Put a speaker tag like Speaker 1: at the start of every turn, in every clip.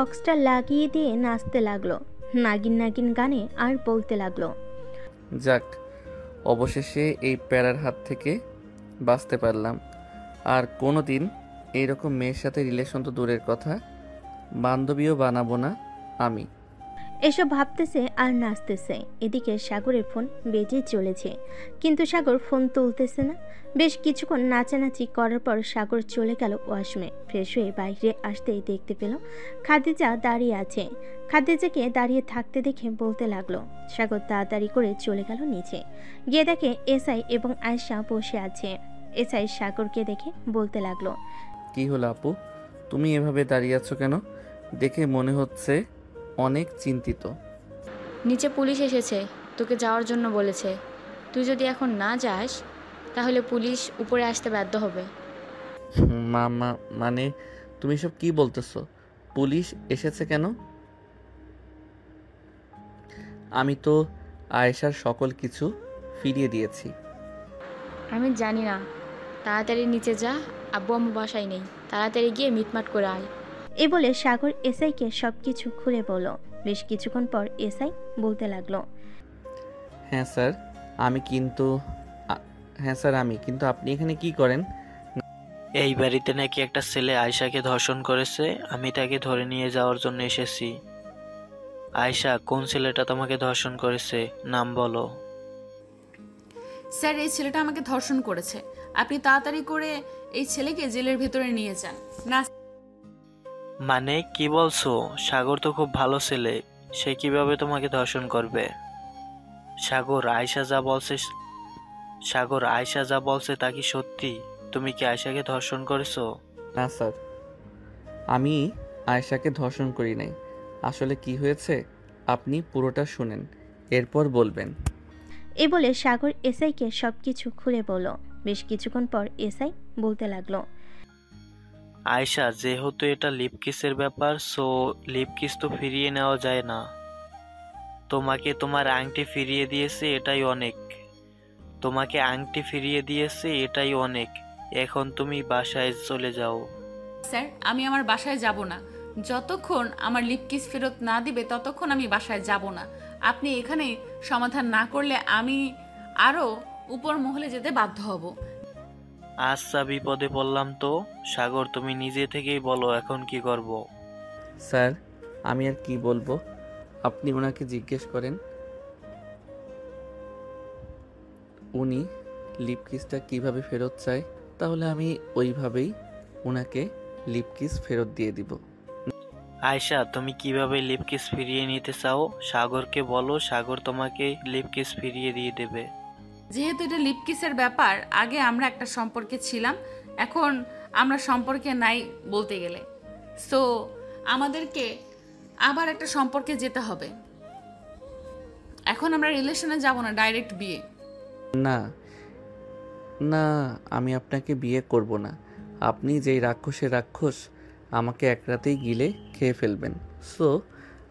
Speaker 1: বক্সটা লাগিয়ে দিয়ে নাচতে লাগলো, নাগিন নাগিন গানে আর বলতে লাগলো।
Speaker 2: যাক, অবশেষে এই প্যারার হাত থেকে বাঁচতে পারলাম। আর কোনো দিন এইরকম মেয়ের সাথে রিলেশন তো দূরের কথা, বান্ধবীও বানাবো না আমি।
Speaker 1: এসব ভাবতেছে আর নাচতেছে। এদিকে সাগরের ফোন বেজে চলেছে, কিন্তু সাগর ফোন তুলতেছে না। বেশ কিছুক্ষণ নাচানাচি করার পর সাগর চলে গেল ওয়াশরুমে। ফ্রেশ হয়ে বাইরে আসতেই দেখতে পেল খাদিজা দাঁড়িয়ে আছে। খাদিজাকে দাঁড়িয়ে থাকতে দেখে বলতে লাগলো। সাগর তাড়াতাড়ি করে চলে গেল নিচে, গিয়ে দেখে এসআই এবং আয়েশা বসে আছে। এসআই সাগরকে দেখে বলতে লাগলো।
Speaker 2: কি হলো আপু, তুমি এভাবে দাঁড়িয়ে আছো কেন? দেখে মনে হচ্ছে অনেক চিন্তিত।
Speaker 3: নিচে পুলিশ এসেছে, তোকে যাওয়ার জন্য বলেছে। তুই যদি এখন না যাস তাহলে পুলিশ উপরে আসতে বাধ্য হবে।
Speaker 2: মামা মানে তুমি সব কি বলতেছো? পুলিশ এসেছে কেন? আমি তো আয়েশার সকল কিছু ফিরিয়ে দিয়েছি।
Speaker 3: আমি জানি না, তাড়াতাড়ি নিচে যা, আব্বু আম্মু বাসায় নেই, তাড়াতাড়ি গিয়ে মিটমাট করে আয়।
Speaker 1: এ বলে সাগর এসআইকে সবকিছু খুলে বলল। বেশ কিছুক্ষণ পর এসআই বলতে লাগলো।
Speaker 2: হ্যাঁ স্যার, হ্যাঁ স্যার, আমি কিন্তু আপনি এখানে কি করেন?
Speaker 4: এই বাড়িতে নাকি একটা ছেলে আয়শাকে ধর্ষণ করেছে, আমি তাকে ধরে নিয়ে যাওয়ার জন্য এসেছি। আয়শা, কোন ছেলেটা তোমাকে ধর্ষণ করেছে? নাম বলো।
Speaker 5: স্যার, এই ছেলেটা আমাকে ধর্ষণ করেছে। আপনি তাড়াতাড়ি করে এই ছেলেকে জেলের ভেতরে নিয়ে যান। না
Speaker 4: মানে কি বলছো? সাগর তো খুব ভালো ছেলে, সে কিভাবে তোমাকে ধর্ষণ করবে? সাগর, আয়শা যা বলছে তা কি সত্যি? তুমি কি আয়শাকে ধর্ষণ করেছো?
Speaker 2: না স্যার, আমি আয়েশাকে ধর্ষণ করি নাই। আসলে কি হয়েছে আপনি পুরোটা শুনেন, এরপর বলবেন।
Speaker 1: এ বলে সাগর এসআইকে সবকিছু খুলে বলল। বেশ কিছুক্ষণ পর এসআই বলতে লাগলো।
Speaker 4: আয়শা, যেহেতু এটা লিপকিসের ব্যাপার, সো লিপকিস তো ফিরিয়ে নেওয়া যায় না। তোমাকে তোমার আংটি ফিরিয়ে দিয়েছে, এটাই অনেক। এখন তুমি বাসায় চলে যাও।
Speaker 5: স্যার, আমি আমার বাসায় যাব না। যতক্ষণ আমার লিপকিস ফেরত না দিবে ততক্ষণ আমি বাসায় যাব না। আপনি এখানে সমাধান না করলে আমি আরো উপর মহলে যেতে বাধ্য হব।
Speaker 4: আচ্ছা, বিপদে পড়লাম তো। সাগর, তুমি নিজে থেকেই বলো এখন কি করব।
Speaker 2: স্যার, আমি আর কি বলবো, আপনি ওনাকে জিজ্ঞেস করেন। উনি লিপকিসটা কিভাবে ফেরত চায়, তাহলে আমি ওইভাবেই ওনাকে লিপকিস ফেরত দিয়ে দিব।
Speaker 4: আয়শা, তুমি কিভাবে লিপকিস ফিরিয়ে নিতে চাও সাগরকে বলো, সাগর তোমাকে লিপকিস ফিরিয়ে দিয়ে দেবে।
Speaker 5: যেহেতু এটা লিপকিসের ব্যাপার, আগে আমরা একটা সম্পর্কে ছিলাম, এখন আমরা সম্পর্কে নাই বলতে গেলে। সো আমাদেরকে আবার একটা সম্পর্কে যেতে হবে। এখন আমরা রিলেশনে যাব না, ডাইরেক্ট বিয়ে।
Speaker 2: না না, আমি আপনাকে বিয়ে করব না। আপনি যেই রাক্ষসের রাক্ষস, আমাকে এক রাতেই গিলে খেয়ে ফেলবেন। সো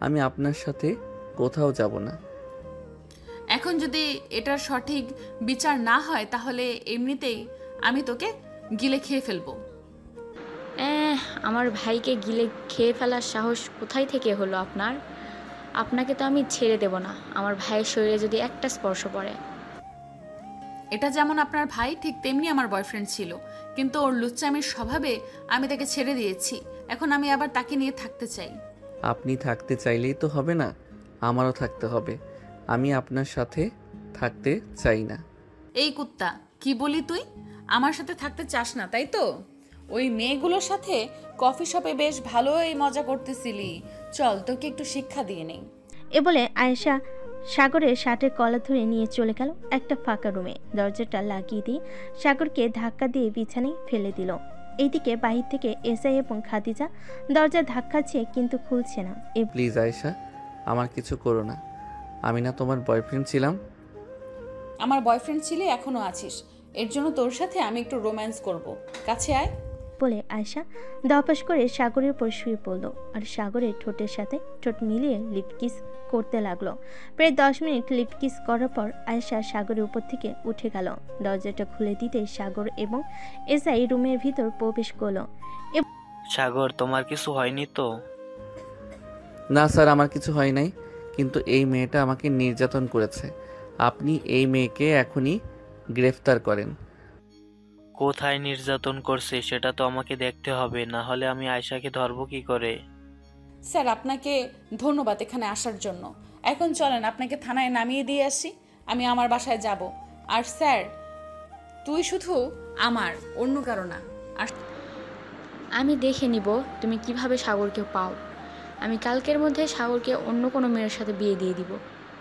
Speaker 2: আমি আপনার সাথে কোথাও যাব না।
Speaker 5: এখন যদি এটার সঠিক বিচার না হয় তাহলে এমনিতেই আমি তোকে গিলে খেয়ে ফেলবো।
Speaker 3: আমার ভাইকে গিলে খেয়ে ফেলার সাহস কোথায় থেকে হলো আপনার? আপনাকে তো আমি ছেড়ে দেব না, আমার ভাইয়ের শরীরে যদি একটা স্পর্শ পড়ে।
Speaker 5: এটা যেমন আপনার ভাই, ঠিক তেমনি আমার বয়ফ্রেন্ড ছিল, কিন্তু ওর লুচ্চামির স্বভাবে আমি তাকে ছেড়ে দিয়েছি। এখন আমি আবার তাকে নিয়ে থাকতে চাই।
Speaker 2: আপনি থাকতে চাইলেই তো হবে না, আমারও থাকতে হবে। আমি আপনার সাথে থাকতে চাই না।
Speaker 5: এই কুত্তা, কি বলি তুই? আমার সাথে থাকতে চাস না তাই তো? ওই মেয়েগুলোর সাথে কফি শপে বেশ ভালোই মজা করতেছিলি। চল, তোকে একটু শিক্ষা দিয়ে নেই।
Speaker 1: এ বলে আয়েশা সাগরের শার্টের কলার ধরে নিয়ে চলে গেল একটা ফাঁকা রুমে। দরজাটা লাগিয়ে দিয়ে সাগরকে ধাক্কা দিয়ে বিছানায় ফেলে দিল। এইদিকে বাহির থেকে এসআই এবং খাদিজা দরজা ধাক্কাচ্ছে, কিন্তু খুলছে না।
Speaker 2: প্লিজ আয়েশা, আমার কিছু করো না। আমি না তোমার বয়ফ্রেন্ড ছিলাম?
Speaker 5: আমার বয়ফ্রেন্ড ছিলে, এখনো আছিস। এর জন্য তোর সাথে আমি একটু রোম্যান্স করব। কাছে আয়।
Speaker 1: বলে আয়েশা ধপাস করে সাগরের উপর শুয়ে পড়ল, আর সাগরের ঠোঁটের সাথে ঠোঁট মিলিয়ে লিপকিস করতে লাগলো। প্রায় 10 মিনিট লিপকিস করার পর আয়েশা সাগরের উপর থেকে উঠে গেল। দরজাটা খুলে দিতে সাগর এবং এসআই রুমের ভিতর প্রবেশ করলো।
Speaker 4: সাগর, তোমার কিছু হয়নি তো?
Speaker 2: না স্যার, আমার কিছু হয় নাই, কিন্তু এই মেয়েটা আমাকে নির্যাতন করেছে। আপনি এই মেয়েকে এখনই গ্রেফতার করেন।
Speaker 4: কোথায় নির্যাতন করছে সেটা তো আমাকে দেখতে হবে, না হলে আমি আয়শাকে ধরবো কি করে?
Speaker 5: স্যার আপনাকে ধন্যবাদ এখানে আসার জন্য। এখন চলেন আপনাকে থানায় নামিয়ে দিয়ে আসি, আমি আমার বাসায় যাব। আর স্যার তুই শুধু আমার, অন্য কারো না। আর
Speaker 3: আমি দেখে নিব তুমি কিভাবে সাগরকে পাও। আমি কালকের মধ্যে সাগরকে অন্য কোনো মেয়ের সাথে বিয়ে দিয়ে দিব।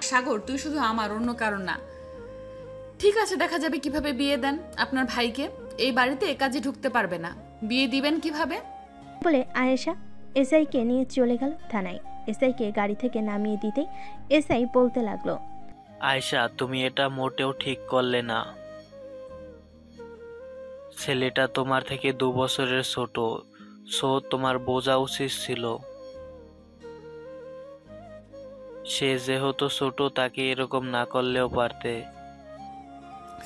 Speaker 5: সাগর তুই শুধু আমার, অন্য কারণ না। ঠিক আছে, দেখা যাবে কিভাবে বিয়ে দেন আপনার ভাইকে। এই বাড়িতে এ কাজে ঢুকতে পারবে না, বিয়ে দিবেন কিভাবে?
Speaker 1: বলে আয়েশা এসআইকে নিয়ে চলে গেল থানায়। এসআইকে গাড়ি থেকে নামিয়ে দিতেই এসআই বলতে লাগলো,
Speaker 4: আয়শা, তুমি এটা মোটেও ঠিক করলে না। ছেলেটা তোমার থেকে 2 বছরের ছোট, সো তোমার বোঝা উচিত ছিল। সে যেহেতু ছোট, তাকে এরকম না করলেও পারতে।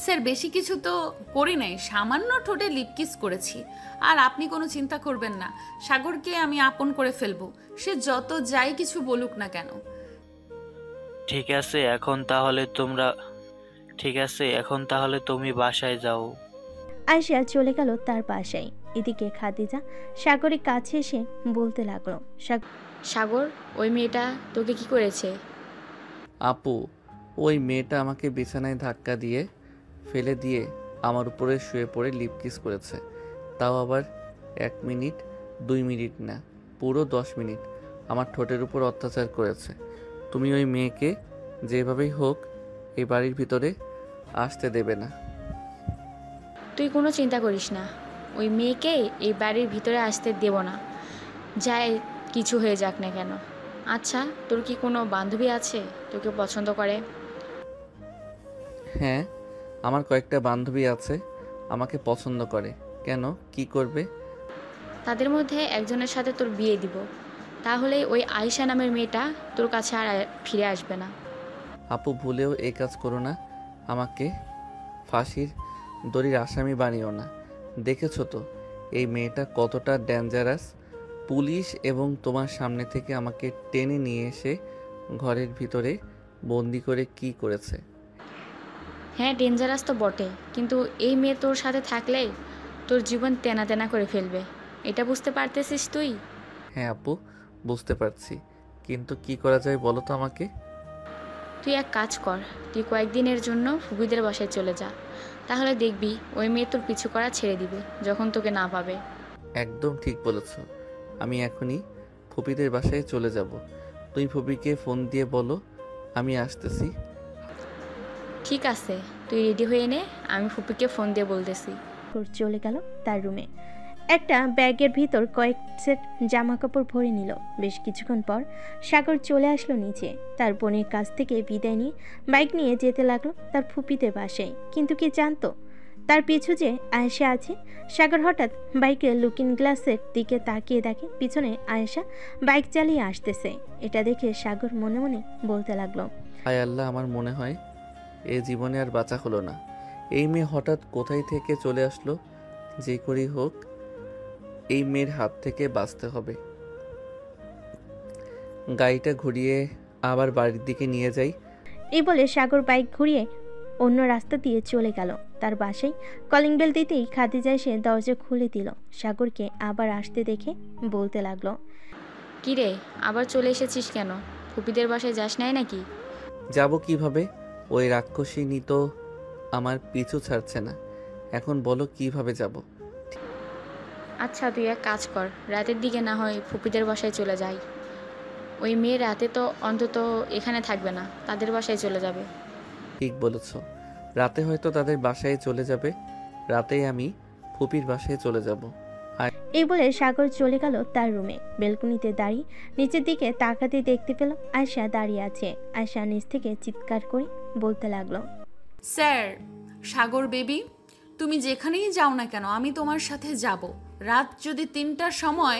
Speaker 5: স্যার বেশি কিছু তো করি নাই, সামান্য ঠোঁটে লিপ কিস করেছি। আর আপনি কোনো চিন্তা করবেন না, সাগরকে আমি আপন করে ফেলবো, সে যত যাই কিছু বলুক না কেন।
Speaker 4: ঠিক আছে, এখন তাহলে তুমি বাসায় যাও।
Speaker 1: আয়েশা চলে গেল তার বাসায়। এদিকে খাদিজা সাগরের কাছে এসে বলতে লাগলো,
Speaker 3: সাগর, ওই মেয়েটা তোকে কি করেছে?
Speaker 2: আপু, ওই মেয়েটা আমাকে বিছানায় ধাক্কা দিয়ে ফেলে দিয়ে আমার উপরে শুয়ে পড়ে লিপ কিস করেছে। তাও আবার 1 মিনিট 2 মিনিট না, পুরো 10 মিনিট আমার ঠোঁটের উপর অত্যাচার করেছে। তুমি ওই মেয়েকে যেভাবেই হোক এই বাড়ির ভিতরে আসতে দেবে না।
Speaker 3: তুই কোনো চিন্তা করিস না, ওই মেয়েকে এই বাড়ির ভিতরে আসতে দেব না, যাই কিছু হয়ে যাক না কেন। আচ্ছা, তোর কি কোনো বান্ধবী আছে তোকে পছন্দ করে?
Speaker 2: হ্যাঁ, আমার কয়েকটা বান্ধবী আছে, আমাকে পছন্দ করে। কেন, কি করবে?
Speaker 3: তাদের মধ্যে একজনের সাথে তোর বিয়ে দিব, তাহলে ওই আয়শা নামের মেয়েটা তোর কাছে আর ফিরে আসবে না।
Speaker 2: আপু, ভুলেও এই কাজ করো না, আমাকে ফাঁসির দড়ির আসামি বানিও না। দেখেছো তো এই মেয়েটা কতটা ডেঞ্জারাস। পুলিশ এবং তোমার সামনে থেকে আমাকে টেনে নিয়ে এসে ঘরের ভিতরে বন্দি করে কি করেছে।
Speaker 3: হ্যাঁ, ডেঞ্জারাস তো বটে, কিন্তু এই মেয়ে তোর সাথে থাকলে তোর জীবন তেনা তেনা করে ফেলবে, এটা বুঝতে পারতেছিস তুই?
Speaker 2: হ্যাঁ আপু, বুঝতে পারছি, কিন্তু কি করা যায় বলো তো আমাকে।
Speaker 3: তুই এক কাজ কর, তুই কয়েকদিনের জন্য ফুবিদের বাসায় চলে যা, তাহলে দেখবি ওই মেয়ে তোর পিছু করা ছেড়ে দিবে যখন তোকে না পাবে।
Speaker 2: একদম ঠিক বলেছ, আমি এখনই ফুপিদের বাসায় চলে যাব। তুই ফুপিকে ফোন দিয়ে বলো আমি আসতেছি।
Speaker 3: ঠিক আছে, তুই রেডি হয়ে নে, আমি ফুপিকে ফোন দিয়ে বলতেছি।
Speaker 1: চলে গেল তার রুমে। একটা ব্যাগের ভিতর কয়েক সেট জামা কাপড় ভরে নিল। বেশ কিছুক্ষণ পর সাগর চলে আসলো নিচে। তার বোনের কাছ থেকে বিদায় নিয়ে বাইক নিয়ে যেতে লাগলো তার ফুপিদের বাসায়। কিন্তু কি জানতো তার পিছু যে আয়েশা আছে। সাগর হঠাৎ বাইকের লুকিং গ্লাসের দিকে তাকিয়ে দেখে পিছনে আয়েশা বাইক চালিয়ে আসতেছে। এটা দেখে সাগর মনে মনে বলতে লাগলো,
Speaker 2: হায় আল্লাহ, আমার মনে হয় এ জীবনে আর বাঁচা হলো না। এই মেয়ে হঠাৎ কোথায় থেকে চলে আসলো। যে করেই হোক এই মেয়ের হাত থেকে বাঁচতে হবে। গাড়িটা ঘুরিয়ে আবার বাড়ির দিকে নিয়ে যাই।
Speaker 1: এই বলে সাগর বাইক ঘুরিয়ে অন্য রাস্তা দিয়ে চলে গেল তার বাসায়। কলিং বেল দিতেই খাদিজা এসে দরজা খুলে দিল। সাগরকে আবার আসতে দেখে বলতে লাগলো,
Speaker 3: কি রে, আবার চলে এসেছিস কেন? ফুপিদের বাসায় যাস নাই নাকি?
Speaker 2: যাব কিভাবে? ওই রাক্ষসিনী তো আমার পিছু ছাড়ছে না। এখন বলো কিভাবে যাব?
Speaker 3: আচ্ছা, তুই এক কাজ কর, রাতের দিকে না হয় ফুপিদের বাসায় চলে যাই। ওই মেয়ে রাতে তো অন্তত এখানে থাকবে না, তাদের বাসায় চলে যাবে।
Speaker 2: ঠিক বলেছ, রাতে হয়তো তাদের বাসায় চলে যাবে। রাতেই আমি ফুপির বাসায় চলে যাব।
Speaker 1: এই বলে সাগর চলে গেল তার রুমে। বেলকনিতে দাঁড়িয়ে নিচের দিকে তাকাতে দেখতে পেল আয়শা দাঁড়িয়ে আছে। আয়শা নিচ থেকে চিৎকার করে বলতে লাগলো,
Speaker 5: স্যার, সাগর বেবি, তুমি যেখানেই যাও না কেন আমি তোমার সাথে যাব। রাত যদি 3টার সময়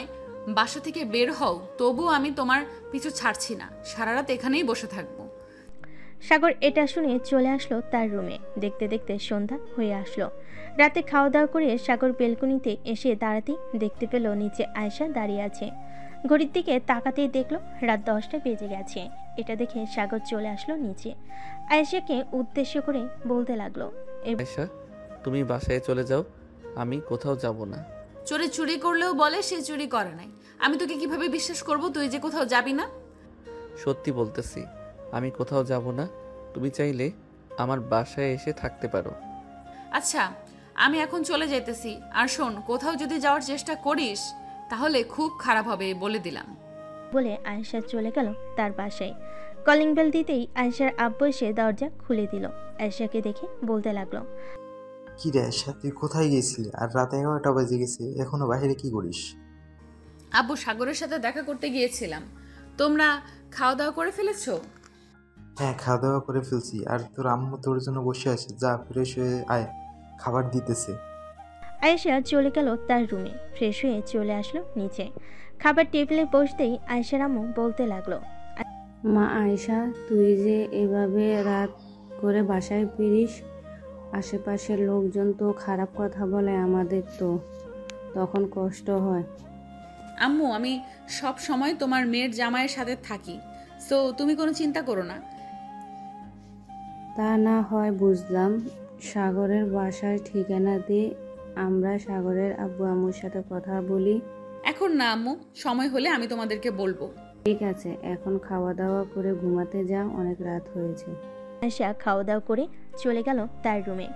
Speaker 5: বাসা থেকে বের হও তবু আমি তোমার পিছু ছাড়ছি না, সারা রাত এখানেই বসে থাকবো।
Speaker 1: সাগর এটা শুনে চলে আসলো তার রুমে। দেখতে দেখতে সন্ধ্যা হয়ে আসলো। রাতে খাওয়া দাওয়া করে সাগর বেলকনিতে এসে দাঁড়াতেই দেখতে পেল নিচে আয়শা দাঁড়িয়ে আছে। ঘড়ির দিকে তাকাতেই দেখলো রাত 10টা বেজে গেছে। এটা দেখে সাগর চলে আসলো নিচে। আয়েশাকে উদ্দেশ্য করে বলতে লাগলো,
Speaker 2: আয়শা, তুমি বাসায় চলে যাও, আমি কোথাও যাব না।
Speaker 5: চোরে চুরি করলেও বলে সে চুরি করে নাই। আমি তোকে কিভাবে বিশ্বাস করব তুই যে কোথাও যাবি না?
Speaker 2: সত্যি বলতেছি, আমি কোথাও যাব না। তুমি চাইলে আমার বাসায় এসে থাকতে পারো।
Speaker 5: আচ্ছা, আমি এখন চলে যাইতেছি। আর শোন, কোথাও যদি যাওয়ার চেষ্টা করিস তাহলে খুব খারাপ হবে, বলে দিলাম।
Speaker 1: বলে আয়েশা চলে গেল তার বাসায়। কলিং বেল দিতেই আয়েশার আব্বু এসে দরজা খুলে দিল। আয়েশাকে দেখে বলতে লাগলো,
Speaker 6: কি রে আয়শা, তুই কোথায় গেছিলি? আর রাত 11টা বেজে গেছে, এখনো বাইরে কি করিস?
Speaker 5: আব্বু, সাগরের সাথে দেখা করতে গিয়েছিলাম। তোমরা খাওয়া দাওয়া করে ফেলেছো?
Speaker 6: হ্যাঁ, খাওয়া দাওয়া করে ফেলছি। আর তোর আম্মু তোর জন্য বসে আছে, যা ফ্রেশ হয়ে আয়, খাবার দিতেছে।
Speaker 1: আয়েশা চলে গেল তার রুমে। ফ্রেশ হয়ে চলে আসলো নিচে। খাবার টেবিলে বসতেই আয়েশার আম্মু বলতে লাগলো,
Speaker 7: মা আয়শা, তুই যে এভাবে রাত করে বাসায় ফিরিস, আশেপাশের লোকজন তো খারাপ কথা বলে, আমাদের তো তখন কষ্ট হয়।
Speaker 5: আম্মু, আমি সব সময় তোমার মেয়ের জামাইয়ের সাথে থাকি, সো তুমি কোনো চিন্তা করো না।
Speaker 7: তা না হয় বুঝলাম, সাগরের বাসায় ঠিকানা দিয়ে আমরা সাগরের আব্বু আম্মুর সাথে কথা বলি।
Speaker 5: এখন না আম্মু, সময় হলে আমি তোমাদেরকে বলবো।
Speaker 7: ঠিক আছে, এখন খাওয়া দাওয়া করে ঘুমাতে যা, অনেক রাত হয়েছে।
Speaker 1: আয়েশা খাওয়া দাওয়া করে চলে গেল তার রুমে।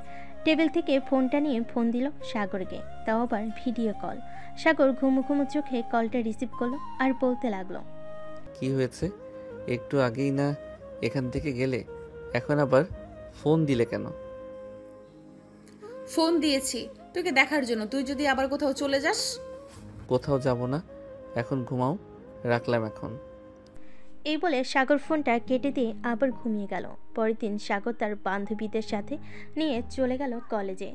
Speaker 1: টেবিল থেকে ফোনটা নিয়ে ফোন দিল সাগরকে, তাও আবার ভিডিও কল। সাগর ঘুমু ঘুমু চোখে কলটা রিসিভ করলো আর বলতে লাগলো,
Speaker 2: কি হয়েছে? একটু আগেই না এখান থেকে গেলে, এখন আবার ফোন দিলে কেন?
Speaker 5: ফোন দিয়েছি তোকে দেখার জন্য, তুই যদি আবার কোথাও চলে যাস।
Speaker 2: কোথাও যাব না, এখন ঘুমাও, রাখলাম এখন।
Speaker 1: এই বলে সাগর ফোনটা কেটে দিয়ে আবার ঘুমিয়ে গেল। পরের দিন সাগর তার বান্ধবীদের সাথে নিয়ে চলে গেল কলেজে।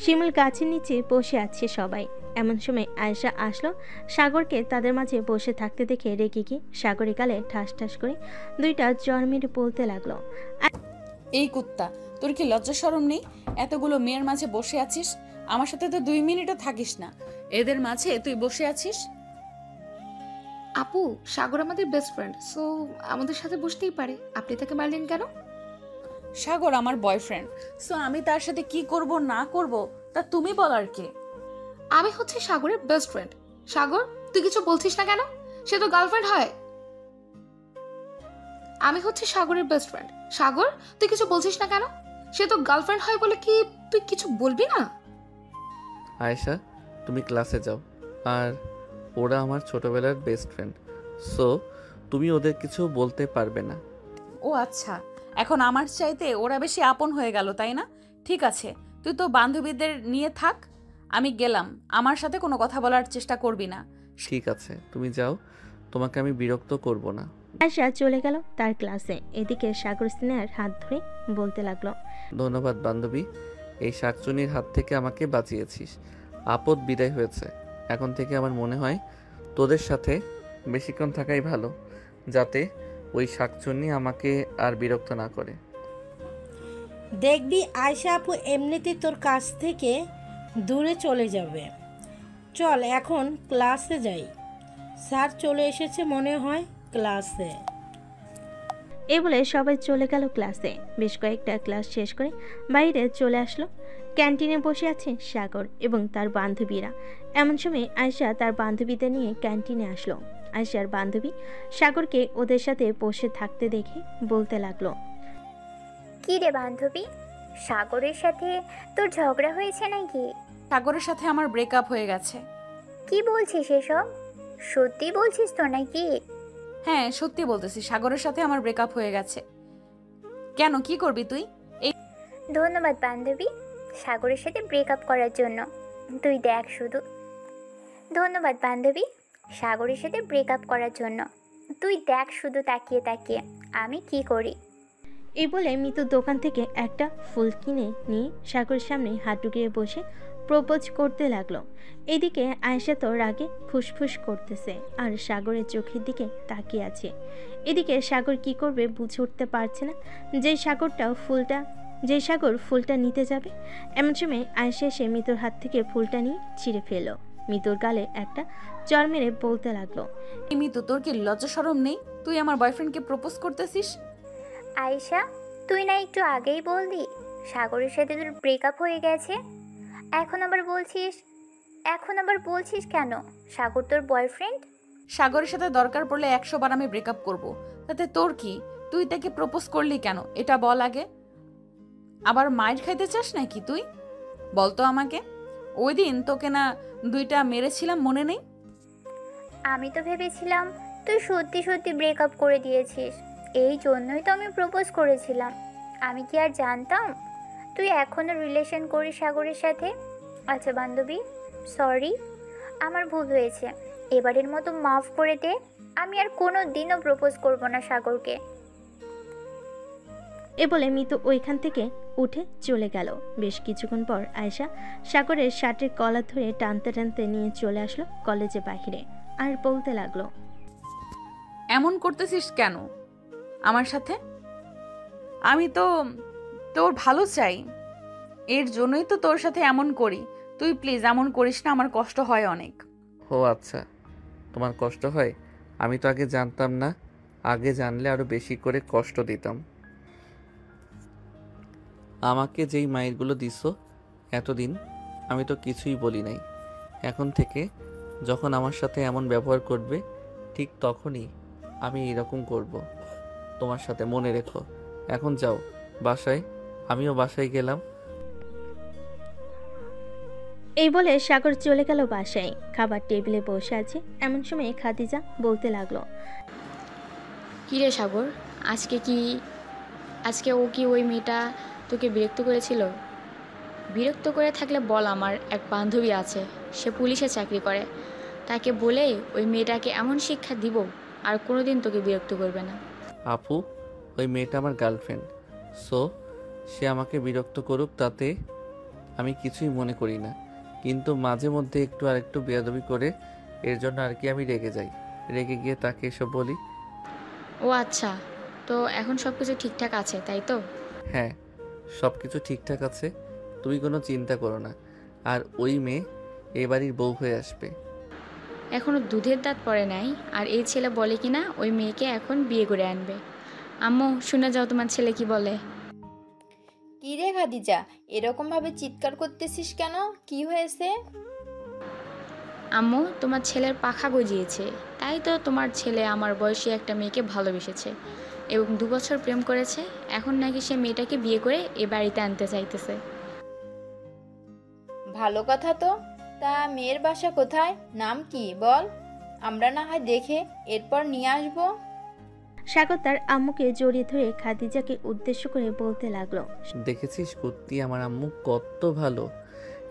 Speaker 1: শিমুল গাছের নিচে বসে আছে সবাই। এমন সময় আয়েশা আসলো। সাগরকে তাদের মাঝে বসে থাকতে দেখে রেগে গিয়ে সাগরের গালে ঠাস ঠাস করে দুইটা জ্বর মেরে বলতে লাগলো,
Speaker 5: এই কুত্তা, তোর কি লজ্জা শরম নেই? এতগুলো মেয়ের মাঝে বসে আছিস, আমার সাথে তো 2 মিনিটও থাকিস না, এদের মাঝে তুই বসে আছিস।
Speaker 8: আপু, সাগর আমাদের বেস্ট ফ্রেন্ড, সো আমাদের সাথে বসতেই পারে। আপনি তাকে মারলেন কেন?
Speaker 5: সাগর আমার বয়ফ্রেন্ড, সো আমি তার সাথে কি করব না করব তা তুমি বলার কে?
Speaker 8: আমি হচ্ছে সাগরের বেস্ট ফ্রেন্ড। সাগর, তুই কিছু বলছিস না কেন? সে তো গার্লফ্রেন্ড হয়। আমি হচ্ছে সাগরের বেস্ট ফ্রেন্ড। সাগর, তুই কিছু বলছিস না কেন? সে তো গার্লফ্রেন্ড হয় বলে কি তুই কিছু বলবি না?
Speaker 2: আয়েশা, তুমি ক্লাসে যাও। আর ওরা আমার ছোটবেলার বেস্ট ফ্রেন্ড, সো তুমি ওদের কিছু বলতে পারবে না।
Speaker 5: ও আচ্ছা, এখন আমার চাইতে ওরা বেশি আপন হয়ে গেল, তাই না? ঠিক আছে, তুই তো বান্ধবীদের নিয়ে থাক, আমি গেলাম। আমার সাথে কোনো কথা বলার চেষ্টা করবি না।
Speaker 2: ঠিক আছে, তুমি যাও, তোমাকে আমি বিরক্ত করব না।
Speaker 1: আয়েশা চলে গেল তার ক্লাসে। এদিকে সাগর স্নেহার হাত ধরে বলতে লাগলো,
Speaker 2: ধন্যবাদ বান্ধবী, এই শাকচুনির হাত থেকে আমাকে বাঁচিয়েছিস। আপদ বিদায় হয়েছে। এখন থেকে আমার মনে হয় তোদের সাথে বেশিক্ষণ থাকাই ভালো, যাতে ওই শাকচুনি আমাকে আর বিরক্ত না করে।
Speaker 9: দেখবি আয়শা আপু এমনিতেই তোর কাছ থেকে দূরে চলে যাবে। চল এখন ক্লাসে যাই, স্যার চলে এসেছে মনে হয় ক্লাসে।
Speaker 1: এই বলে সবাই চলে গেল ক্লাসে। বেশ কয়েকটা ক্লাস শেষ করে বাইরে চলে আসলো। ক্যান্টিনে বসে আছে সাগর এবং তার বান্ধবীরা। এমন সময় আয়েশা তার বান্ধবীদের নিয়ে ক্যান্টিনে আসলো। আয়েশার বান্ধবী সাগরকে ওদের সাথে বসে থাকতে দেখে বলতে লাগলো,
Speaker 10: কি রে বান্ধবী, সাগরের সাথে তোর ঝগড়া হয়েছে নাকি?
Speaker 5: সাগরের সাথে আমার ব্রেকআপ হয়ে গেছে।
Speaker 10: কি বলছিস এসব? সত্যি বলছিস তো নাকি?
Speaker 5: হ্যাঁ, সত্যি বলতেছি, সাগরের সাথে আমার ব্রেকআপ হয়ে গেছে। কেন, কি করবি তুই?
Speaker 10: ধন্যবাদ বান্ধবী, সাগরের সাথে ব্রেকআপ করার জন্য। তুই দেখ শুধু। ধন্যবাদ বান্ধবী, সাগরের সাথে ব্রেকআপ করার জন্য। তুই দেখ শুধু তাকিয়ে তাকিয়ে আমি কি করি।
Speaker 1: এই বলে মিতু দোকান থেকে একটা ফুল কিনে নিয়ে সাগরের সামনে হাত ঢুকিয়ে বসে প্রপোজ করতে লাগলো। এদিকে আয়েশা তো রাগে ফুসফুস করতেছে আর সাগরের চোখের দিকে তাকিয়ে আছে। এদিকে সাগর কি করবে বুঝে উঠতে পারছে না। যে সাগর ফুলটা নিতে যাবে, এমন সময় আয়েশা এসে মিতুর হাত থেকে ফুলটা নিয়ে ছিঁড়ে ফেলো। মিতুর গালে একটা চড় মেরে বলতে লাগলো,
Speaker 5: মিতু, তোর কি লজ্জা শরম নেই? তুই আমার বয়ফ্রেন্ডকে প্রপোজ করতেছিস?
Speaker 10: আয়েশা, তুই না একটু আগেই বললি সাগরের সাথে তোর ব্রেকআপ হয়ে গেছে? এখন আবার বলছিস কেন সাগর তোর বয়ফ্রেন্ড?
Speaker 5: সাগরের সাথে দরকার পড়লে 100 বার আমি ব্রেকআপ করব, তাতে তোর কি? তুই তাকে প্রপোজ করলি কেন এটা বল আগে। আবার মাইর খাইতে চাস নাকি তুই? বলতো আমাকে। ওই দিন তোকে না 2টা মেরেছিলাম, মনে নেই?
Speaker 10: আমি তো ভেবেছিলাম তুই সত্যি সত্যি ব্রেকআপ করে দিয়েছিস, এই জন্যই তো আমি প্রপোজ করেছিলাম। আমি কি আর জানতাম তুই এখনো রিলেশন করিস সাগরের সাথে? আচ্ছা বান্ধবী, সরি, আমার ভুল হয়েছে, এবারের মতো মাফ করে দে। আমি আর কোনো দিনও প্রপোজ করব না সাগরকে।
Speaker 1: এ বলে মিতু ওইখান থেকে উঠে চলে গেল। বেশ কিছুক্ষণ পর আয়েশা সাগরের শার্টের কলার ধরে টানতে টানতে নিয়ে চলে আসলো কলেজে বাহিরে, আর বলতে লাগলো,
Speaker 5: এমন করতেছিস কেন আমার সাথে? আমি তো তোর ভালো চাই, এর জন্যই তো তোর সাথে এমন করি। তুই প্লিজ এমন করিস না, আমার কষ্ট হয় অনেক।
Speaker 2: ও আচ্ছা, তোমার কষ্ট হয়? আমি তো আগে জানতাম না, আগে জানলে আরো বেশি করে কষ্ট দিতাম। আমাকে যেই মাইরগুলো দিছো এতদিন, আমি তো কিছুই বলি নাই। এখন থেকে যখন আমার সাথে এমন ব্যবহার করবে, ঠিক তখনই আমি এরকম করব তোমার সাথে, মনে রেখো। এখন যাও বাসায়। আমিও বাসায় গেলাম।
Speaker 1: এই বলে সাগর চলে গেল বাসায়। খাবার টেবিলে বসে আছে এমন সময় খাদিজা বলতে লাগলো,
Speaker 3: কিরে সাগর, আজকে ও কি ওই মেয়েটা তোকে বিরক্ত করেছিল? বিরক্ত করে থাকলে বল, আমার এক বান্ধবী আছে, সে পুলিশে চাকরি করে, তাকে বলে ওই মেয়েটাকে এমন শিক্ষা দিব আর কোনোদিন তোকে বিরক্ত করবে না।
Speaker 2: আপু, ওই মেয়েটা আমার গার্লফ্রেন্ড, সো সে আমাকে বিরক্ত করুক তাতে আমি কিছুই মনে করি না, কিন্তু মাঝে মধ্যে একটু আরেকটু বেয়াদবি করে, এর জন্য আর কি আমি রেগে যাই। রেগে গিয়ে তাকে এসব বলি।
Speaker 3: ও আচ্ছা, তো এখন সব কিছু ঠিকঠাক আছে তাই তো?
Speaker 2: হ্যাঁ, সব কিছু ঠিকঠাক আছে, তুমি কোনো চিন্তা করো না। আর ওই মেয়ে এ বাড়ির বউ হয়ে আসবে।
Speaker 3: এখনো দুধের দাঁত পড়ে নাই, আর এই ছেলে বলে কিনা ওই মেয়েকে এখন বিয়ে করে আনবে। আম্মু, শুনে যাও তোমার ছেলে কি বলে।
Speaker 11: কি রে খাদিজা, এরকম ভাবে চিৎকার করতেছিস কেন? কি হয়েছে?
Speaker 3: আম্মু, তোমার ছেলের পাখা গজিয়েছে, তাই তো তোমার ছেলে আমার বয়সী একটা মেয়েকে ভালোবেসেছে এবং 2 বছর প্রেম করেছে। এখন নাকি সে মেয়েটাকে বিয়ে করে এ বাড়িতে আনতে চাইতেছে।
Speaker 11: ভালো কথা তো। তা মেয়ের বাসা কোথায়, নাম কি বল, আমরা না হয় দেখে এরপর নিয়ে আসবো।
Speaker 1: সাগর তার আম্মুকে জড়িয়ে ধরে খাদিজাকে উদ্দেশ্য করে বলতে লাগলো,
Speaker 2: দেখেছিস কুত্তি, আমার আম্মু কত ভালো।